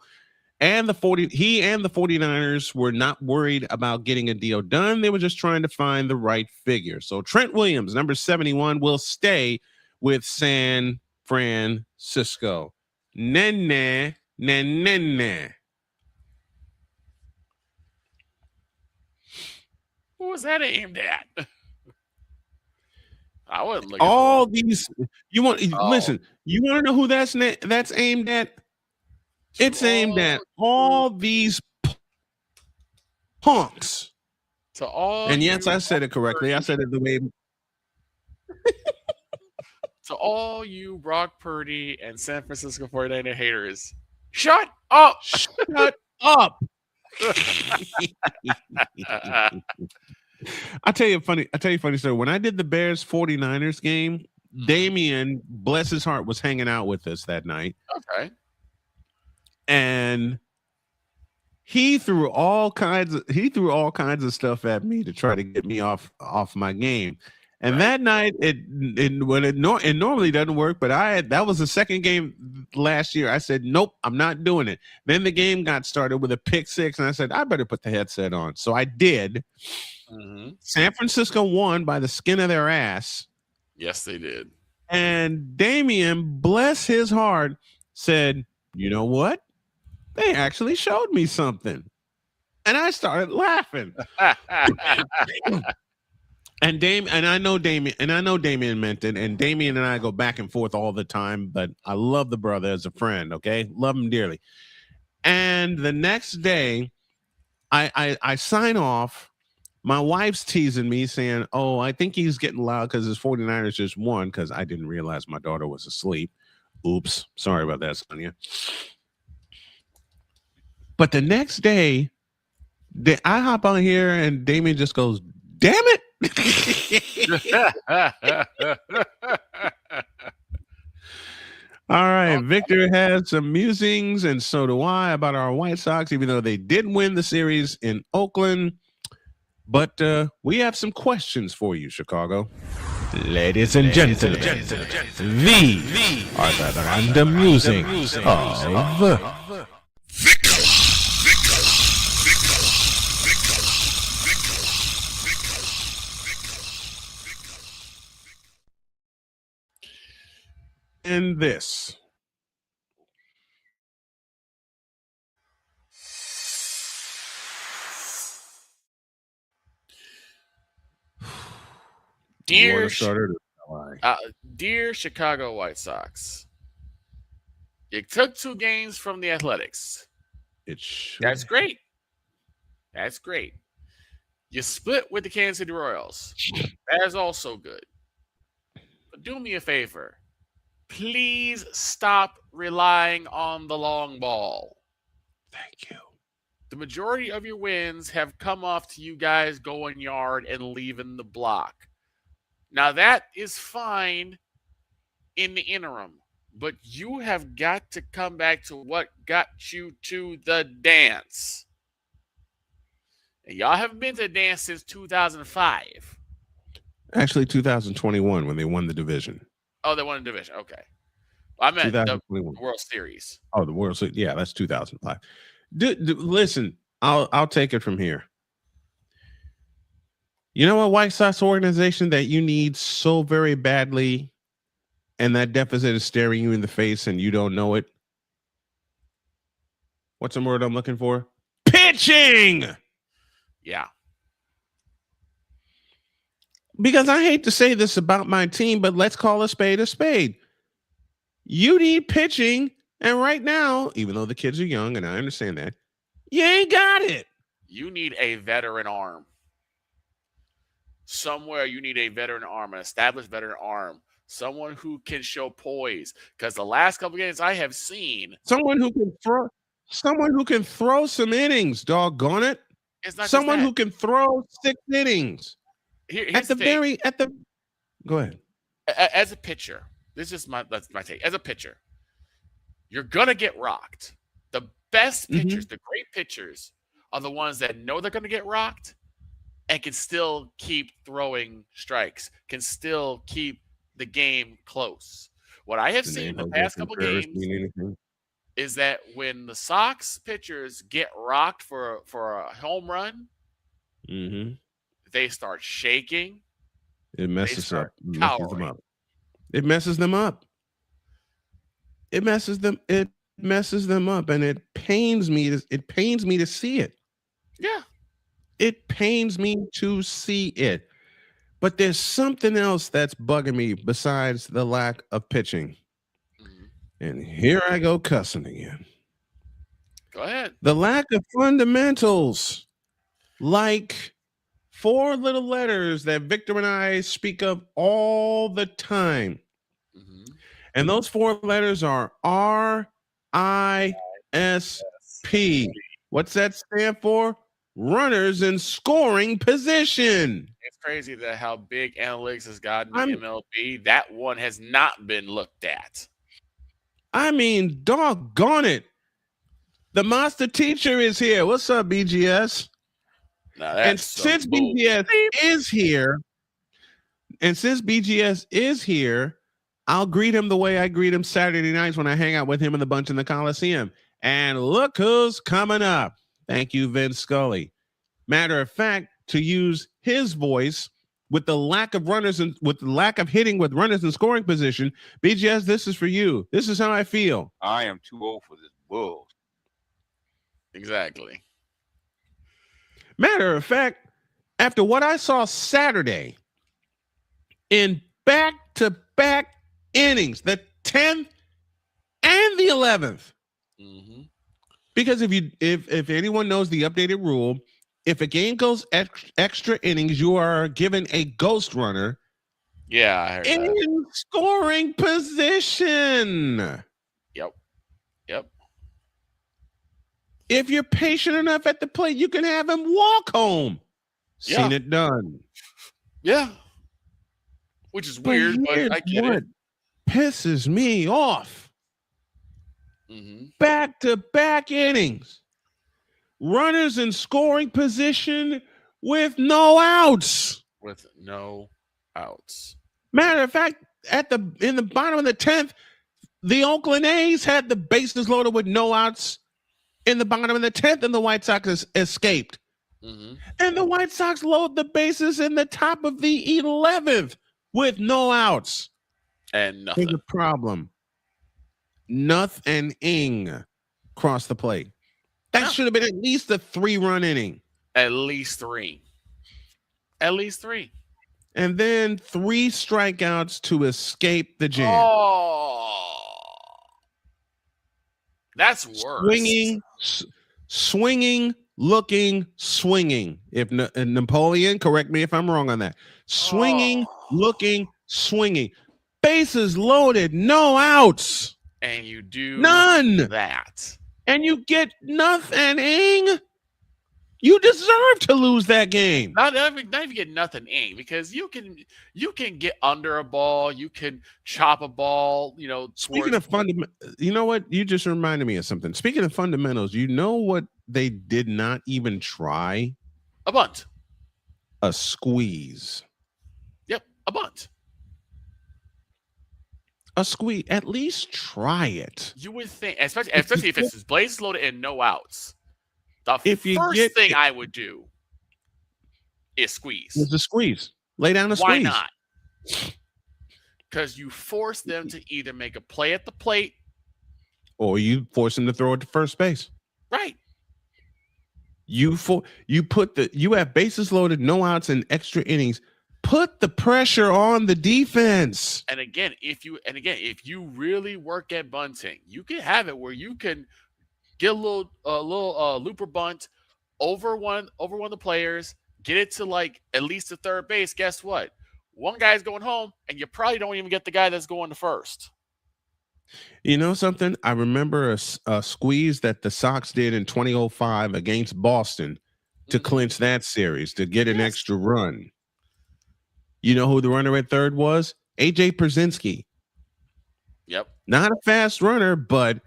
and the 49ers were not worried about getting a deal done. They were just trying to find the right figure. So Trent Williams, number 71, will stay with San Francisco. Nene. Who was that aimed at? I wouldn't look all these. Listen. You want to know who that's aimed at? It's aimed at all these punks To all And yes, you I said it correctly. I said it the way. To all you Brock Purdy and San Francisco 49er haters, shut up! Shut up! I tell you a funny story. When I did the Bears 49ers game, Damien, bless his heart, was hanging out with us that night. Okay. And he threw all kinds of stuff at me to try to get me off my game. And that night, it normally doesn't work, but that was the second game last year. I said, nope, I'm not doing it. Then the game got started with a pick six, and I said, I better put the headset on. So I did. Mm-hmm. San Francisco won by the skin of their ass. Yes, they did. And Damien, bless his heart, said, you know what? They actually showed me something. And I started laughing. And I know Damien meant it, and Damien and I go back and forth all the time, but I love the brother as a friend, okay? Love him dearly. And the next day, I sign off. My wife's teasing me, saying, oh, I think he's getting loud because his 49ers just won, because I didn't realize my daughter was asleep. Oops. Sorry about that, Sonia. But the next day, I hop on here, and Damien just goes, damn it. All right, Victor has some musings, and so do I, about our White Sox, even though they did win the series in Oakland. But we have some questions for you, Chicago. Ladies and gentlemen, these are the random musings of and this. Dear Chicago White Sox, you took 2 games from the Athletics. That's great. That's great. You split with the Kansas City Royals. That is also good. But do me a favor. Please stop relying on the long ball. Thank you. The majority of your wins have come off to you guys going yard and leaving the block. Now, that is fine in the interim, but you have got to come back to what got you to the dance. And y'all haven't been to the dance since 2005. Actually, 2021 when they won the division. Oh, they won the division. Okay. I meant the World Series. Oh, the World Series. Yeah, that's 2005. Listen, I'll take it from here. You know what White Sox organization that you need so very badly, and that deficit is staring you in the face and you don't know it? What's the word I'm looking for? Pitching! Yeah. Because I hate to say this about my team, but let's call a spade a spade. You need pitching, and right now, even though the kids are young, and I understand that, you ain't got it. You need a veteran arm. Somewhere you need a veteran arm, an established veteran arm, someone who can show poise. Because the last couple games I have seen, someone who can throw some innings, doggone it. It's not someone who can throw 6 innings. Here's Go ahead. As a pitcher, that's my take. As a pitcher, you're gonna get rocked. The best pitchers, the great pitchers, are the ones that know they're gonna get rocked and can still keep throwing strikes, can still keep the game close. What I have seen in the past couple games is that when the Sox pitchers get rocked for a home run, they start shaking. It messes them up. It messes them up. It messes them up, and it pains me to see it. Yeah. It pains me to see it. But there's something else that's bugging me besides the lack of pitching. And here I go cussing again. Go ahead. The lack of fundamentals, like 4 little letters that Victor and I speak of all the time. And those 4 letters are RISP. What's that stand for? Runners in scoring position. It's crazy that how big analytics has gotten in MLB. That one has not been looked at. I mean, doggone it. The master teacher is here. What's up, BGS? And since BGS is here, I'll greet him the way I greet him Saturday nights when I hang out with him and the bunch in the Coliseum. And look who's coming up. Thank you, Vince Scully. Matter of fact, to use his voice with the lack of runners and with the lack of hitting with runners in scoring position, BGS, this is for you. This is how I feel. I am too old for this bull. Exactly. Matter of fact, after what I saw Saturday in back-to-back innings, the 10th and the 11th, because if anyone knows the updated rule, if a game goes extra innings, you are given a ghost runner. Yeah, I heard in that. Scoring position. Yep. If you're patient enough at the plate, you can have him walk home. Seen it done. Yeah. Which is weird, but I get it. Pisses me off. Back-to-back innings. Runners in scoring position with no outs. Matter of fact, in the bottom of the 10th, the Oakland A's had the bases loaded with no outs in the bottom of the 10th, and the White Sox escaped. And the White Sox load the bases in the top of the 11th with no outs. And nothing. Here's a problem. Nothing crossed the plate. That should have been at least a 3-run inning. At least three. And then 3 strikeouts to escape the jam. That's worse. Swinging, looking, swinging. If Napoleon, correct me if I'm wrong on that. Swinging, looking, swinging. Bases loaded, no outs. And you do none that. And you get nothing. You deserve to lose that game. Not even get nothing because you can get under a ball, you can chop a ball, Speaking of fundamentals, you know what? You just reminded me of something. Speaking of fundamentals, you know what they did not even try? A bunt. A squeeze. Yep, a bunt. A squeeze. At least try it. You would think, especially if it's bases loaded and no outs. The first thing I would do is squeeze. It's a squeeze. Lay down a squeeze. Why not? Because you force them to either make a play at the plate, or you force them to throw it to first base. Right. You have bases loaded, no outs, and extra innings. Put the pressure on the defense. And again, if you really work at bunting, you can have it where you can get a little looper bunt over one of the players, get it to like at least the third base. Guess what? One guy's going home, and you probably don't even get the guy that's going to first. You know something? I remember a squeeze that the Sox did in 2005 against Boston to clinch that series, to get an extra run. You know who the runner at third was? A.J. Pierzynski. Yep. Not a fast runner, but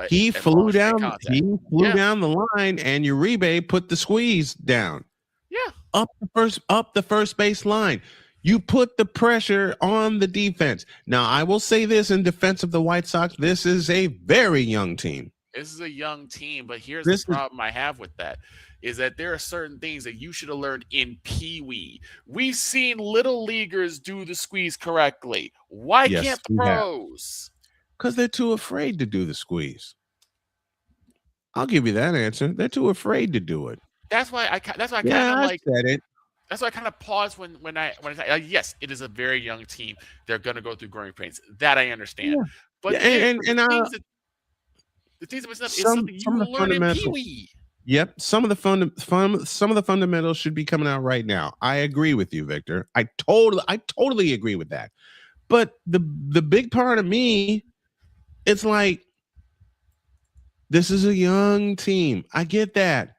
he flew down. He flew down the line, and Uribe put the squeeze down. Yeah. Up the first base line. You put the pressure on the defense. Now, I will say this in defense of the White Sox: this is a very young team. This is a young team, but here's the problem I have with that. Is that there are certain things that you should have learned in Pee Wee. We've seen little leaguers do the squeeze correctly. Why can't pros? Because they're too afraid to do the squeeze. I'll give you that answer. They're too afraid to do it. That's why I kind of like said it. That's why I kind of pause when I say, yes, it is a very young team. They're going to go through growing pains. That I understand. Yeah. But the things that messing up is something you learn in Pee Wee. Yep, some of the fundamentals should be coming out right now. I agree with you, Victor. I totally agree with that. But the big part of me, it's like, this is a young team. I get that.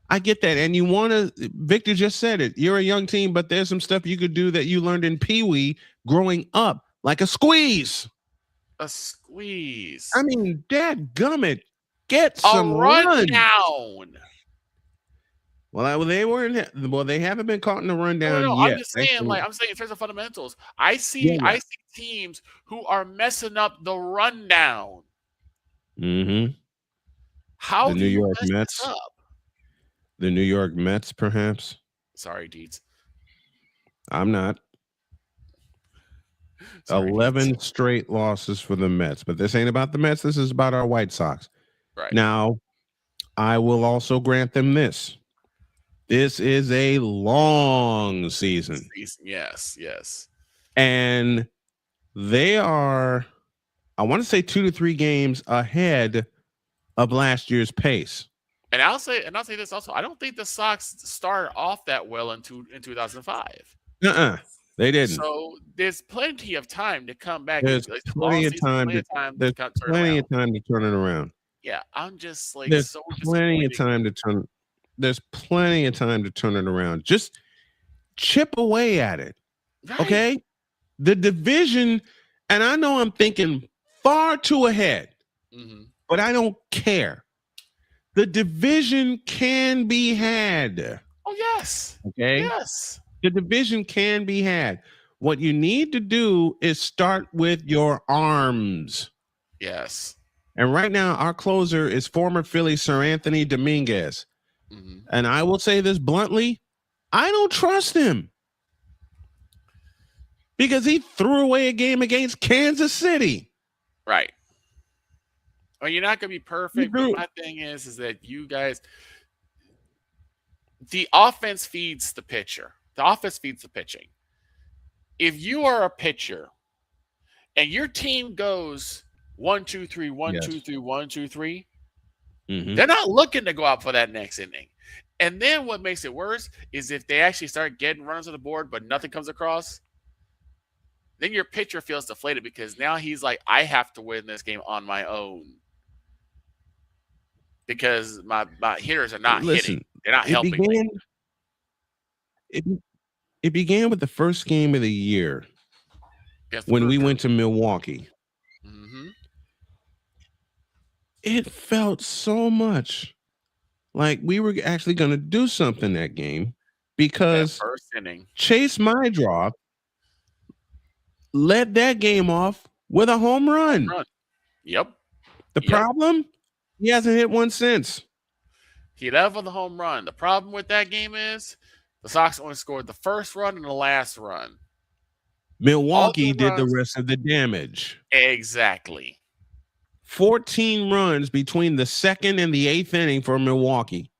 And you want to, Victor just said it. You're a young team, but there's some stuff you could do that you learned in Pee Wee growing up, like a squeeze. A squeeze. I mean, dadgummit, get some run down. Well, they haven't been caught in the rundown yet. I'm just saying, I'm saying in terms of fundamentals, I see teams who are messing up the rundown. Mm-hmm. How the do New you York mess Mets? this up? The New York Mets, perhaps. Sorry, Deeds. I'm not. Sorry, 11 Deeds. Straight losses for the Mets, but this ain't about the Mets. This is about our White Sox. Right. Now, I will also grant them this. This is a long season. Yes. And they are, I want to say 2 to 3 games ahead of last year's pace. And I'll say this also. I don't think the Sox started off that well in 2005. They didn't. So there's plenty of time to come back. There's plenty of time to turn it around. Yeah, I'm just like there's so plenty of time to turn. There's plenty of time to turn it around. Just chip away at it. Right. Okay? The division, and I know I'm thinking far too ahead, but I don't care. The division can be had. Oh, yes. Okay? Yes. The division can be had. What you need to do is start with your arms. Yes. And right now, our closer is former Philly Sir Anthony Dominguez. And I will say this bluntly, I don't trust him. Because he threw away a game against Kansas City. Right. Well, you're not going to be perfect, but my thing is that you guys, the offense feeds the pitcher. The offense feeds the pitching. If you are a pitcher and your team goes 1, 2, 3, 1, 2, 3, 1, 2, 3, they're not looking to go out for that next inning. And then what makes it worse is if they actually start getting runs on the board, but nothing comes across, then your pitcher feels deflated because now he's like, I have to win this game on my own. Because my hitters are not hitting. They're not helping me. It began with the first game of the year when we went to Milwaukee. It felt so much like we were actually going to do something that game because first inning. Chase Mydroff led that game off with a home run. Yep. The problem? He hasn't hit one since. He led with the home run. The problem with that game is the Sox only scored the first run and the last run. Milwaukee did the rest of the damage. Exactly. 14 runs between the 2nd and the 8th inning for Milwaukee.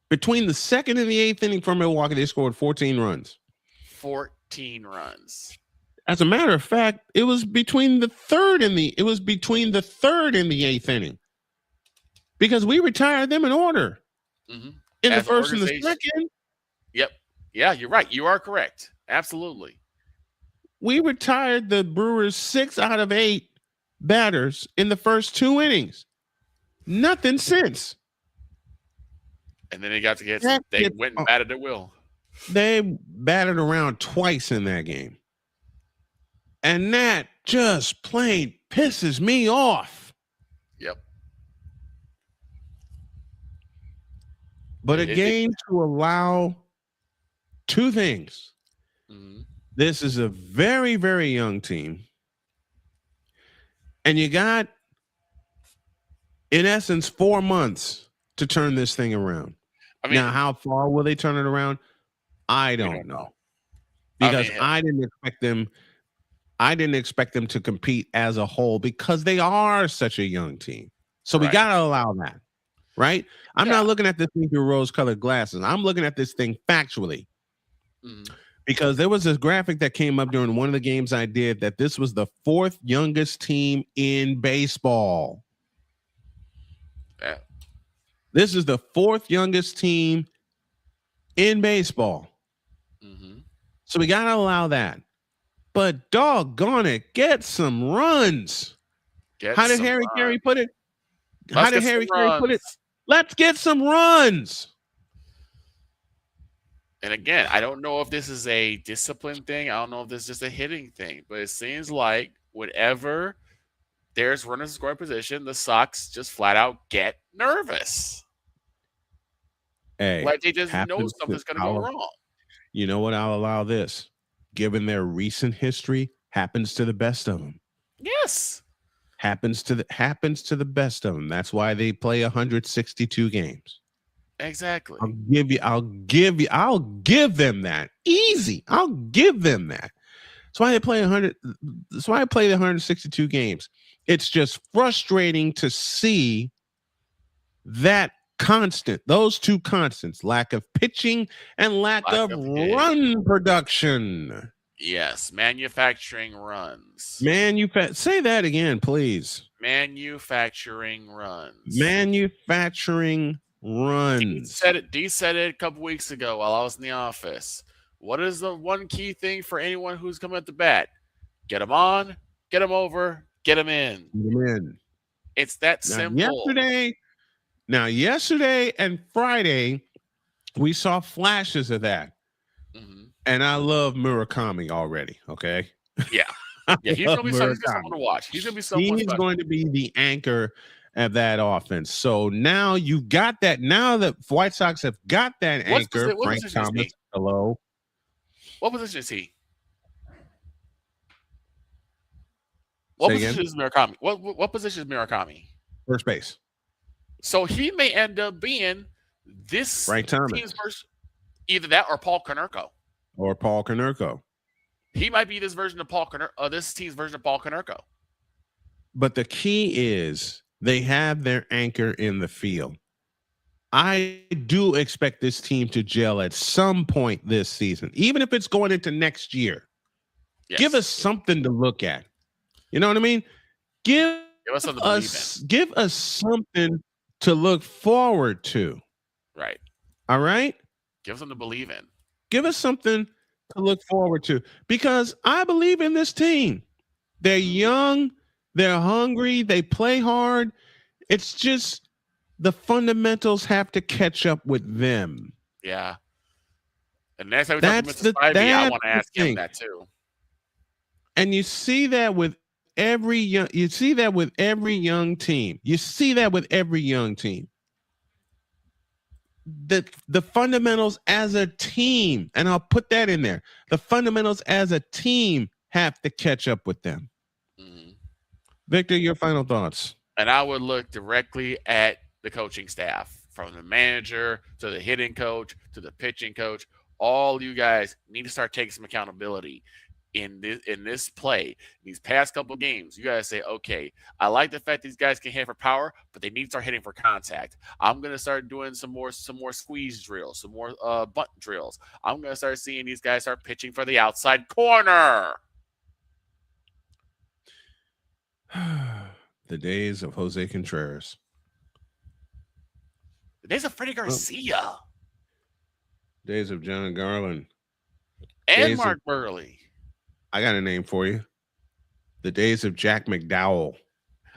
Between the 2nd and the 8th inning for Milwaukee, they scored 14 runs. 14 runs. As a matter of fact, it was between the 3rd and the 8th inning. Because we retired them in order. In the first and the second. Yep. Yeah, you're right. You are correct. Absolutely. We retired the Brewers 6 out of 8 batters in the first 2 innings. Nothing since. And then they got to get they went and batted at will. They batted around twice in that game. And that just plain pisses me off. Yep. But again, to allow 2 things. This is a very, very young team. And you got, in essence, 4 months to turn this thing around. Now, how far will they turn it around? I don't know. Because I didn't expect them to compete as a whole because they are such a young team. So we got to allow that, right? I'm not looking at this thing through rose-colored glasses. I'm looking at this thing factually. Because there was this graphic that came up during one of the games I did that this was the 4th youngest team in baseball. This is the fourth youngest team in baseball. Mm-hmm. So we got to allow that. But doggone it, get some runs. How did Harry Carey put it? How did Harry Carey put it? Let's get some runs. And again, I don't know if this is a discipline thing. I don't know if this is just a hitting thing. But it seems like whenever there's runners in scoring position, the Sox just flat out get nervous. Hey, like they just know something's going to go wrong. You know what? I'll allow this. Given their recent history, happens to the best of them. Yes. Happens to the best of them. That's why they play 162 games. Exactly. I'll give them that. Easy. I'll give them that. That's why they play 100. That's why I play the 162 games. It's just frustrating to see that constant, those two constants, lack of pitching and lack of run production. Yes, manufacturing runs. Say that again, please. Manufacturing runs. Manufacturing runs. D said it a couple weeks ago while I was in the office. What is the one key thing for anyone who's coming at the bat? Get them on, get them over, get them in. Get them in. It's that simple. Yesterday and Friday, we saw flashes of that. Mm-hmm. And I love Murakami already, okay? Yeah. Yeah, he's going to be someone to watch. He's going to be someone. He's going to be the anchor of that offense. So now you've got that. Now the White Sox have got that anchor. Frank Thomas, hello. What position is he? What position is Murakami? What position is Murakami? First base. So he may end up being this Frank Thomas. Team's first, either that or Paul Konerko. He might be this version of this team's version of Paul Konerko. But the key is they have their anchor in the field. I do expect this team to gel at some point this season, even if it's going into next year. Yes. Give us something to look at. You know what I mean? Give us something to believe in. Give us something to look forward to. Right. All right? Give us something to believe in. Give us something to look forward to, because I believe in this team. They're young, they're hungry, they play hard. It's just the fundamentals have to catch up with them. Yeah. And next time we talk to Mr. Spivey, I want to ask him that too. And you see that with every young team. You see that with every young team. The fundamentals as a team, and I'll put that in there. The fundamentals as a team have to catch up with them. Mm-hmm. Victor, your final thoughts. And I would look directly at the coaching staff, from the manager to the hitting coach to the pitching coach. All you guys need to start taking some accountability in this play. These past couple of games, you guys say, okay, I like the fact these guys can hit for power, but they need to start hitting for contact. I'm going to start doing some more squeeze drills, some more bunt drills. I'm going to start seeing these guys start pitching for the outside corner. The days of Jose Contreras. The days of Freddie Garcia. Days of John Garland. And Mark Burley. I got a name for you. The days of Jack McDowell.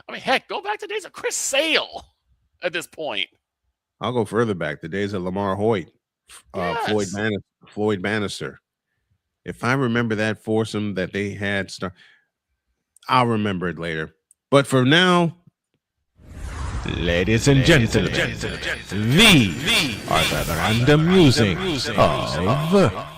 I mean, heck, go back to the days of Chris Sale at this point. I'll go further back. The days of Lamar Hoyt, yes. Floyd Bannister. If I remember that foursome that they had, I'll remember it later. But for now, ladies and gentlemen, these are the random musings of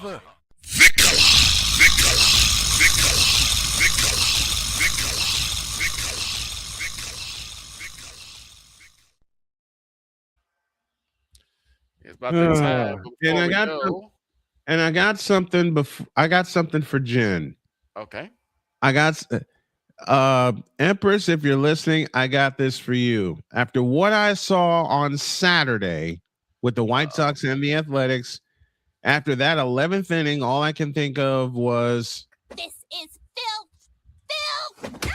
It's about that time. And I got something before. I got something for Jen. Okay. I got Empress, if you're listening, I got this for you. After what I saw on Saturday with the White Sox and the Athletics, after that 11th inning, all I can think of was this is filth.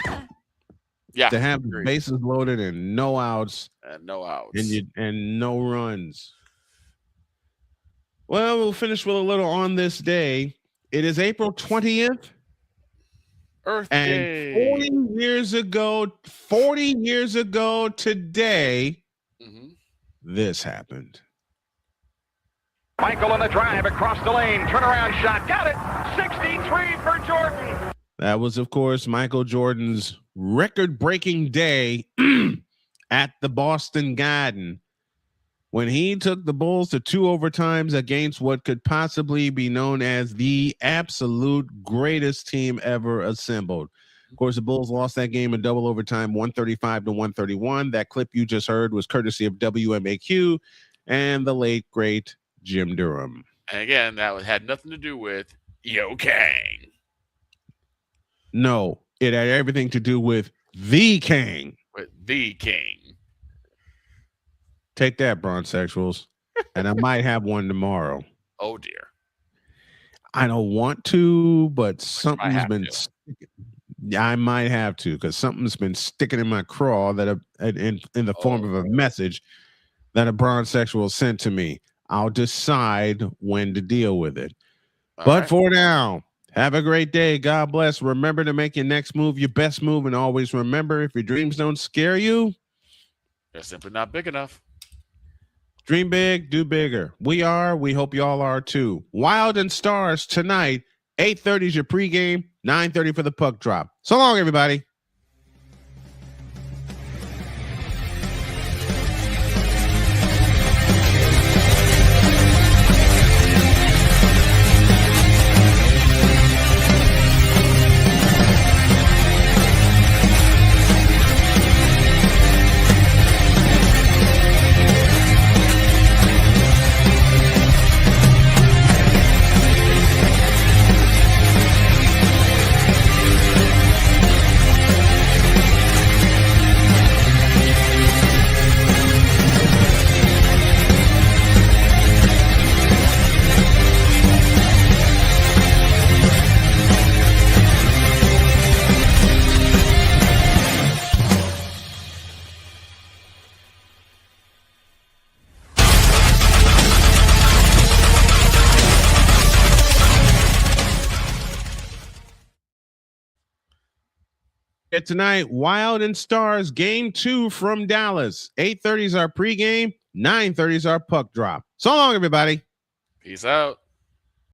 Yeah, to have the bases loaded and no outs. And no outs. And no runs. Well, we'll finish with a little on this day. It is April 20th. Earth and Day. 40 years ago today, this happened. Michael on the drive across the lane. Turnaround shot. Got it. 63 for Jordan. That was, of course, Michael Jordan's record-breaking day at the Boston Garden when he took the Bulls to 2 overtimes against what could possibly be known as the absolute greatest team ever assembled. Of course, the Bulls lost that game in double overtime, 135-131. That clip you just heard was courtesy of WMAQ and the late, great Jim Durham. And again, that had nothing to do with Yo Kang. No, it had everything to do with the King. With the King. Take that, bronzexuals. And I might have one tomorrow. Oh, dear. I don't want to, but something's been I might have to, because something's been sticking in my craw that in the form of a message that a bronzexual sent to me. I'll decide when to deal with it. But for now, have a great day. God bless. Remember to make your next move your best move, and always remember, if your dreams don't scare you, they're simply not big enough. Dream big, do bigger. We hope y'all are too. Wild and Stars tonight, 8:30 is your pregame, 9:30 for the puck drop. So long, everybody. Tonight, Wild and Stars game 2 from Dallas. 8:30 is our pregame, 9:30 is our puck drop. So long, everybody. Peace out.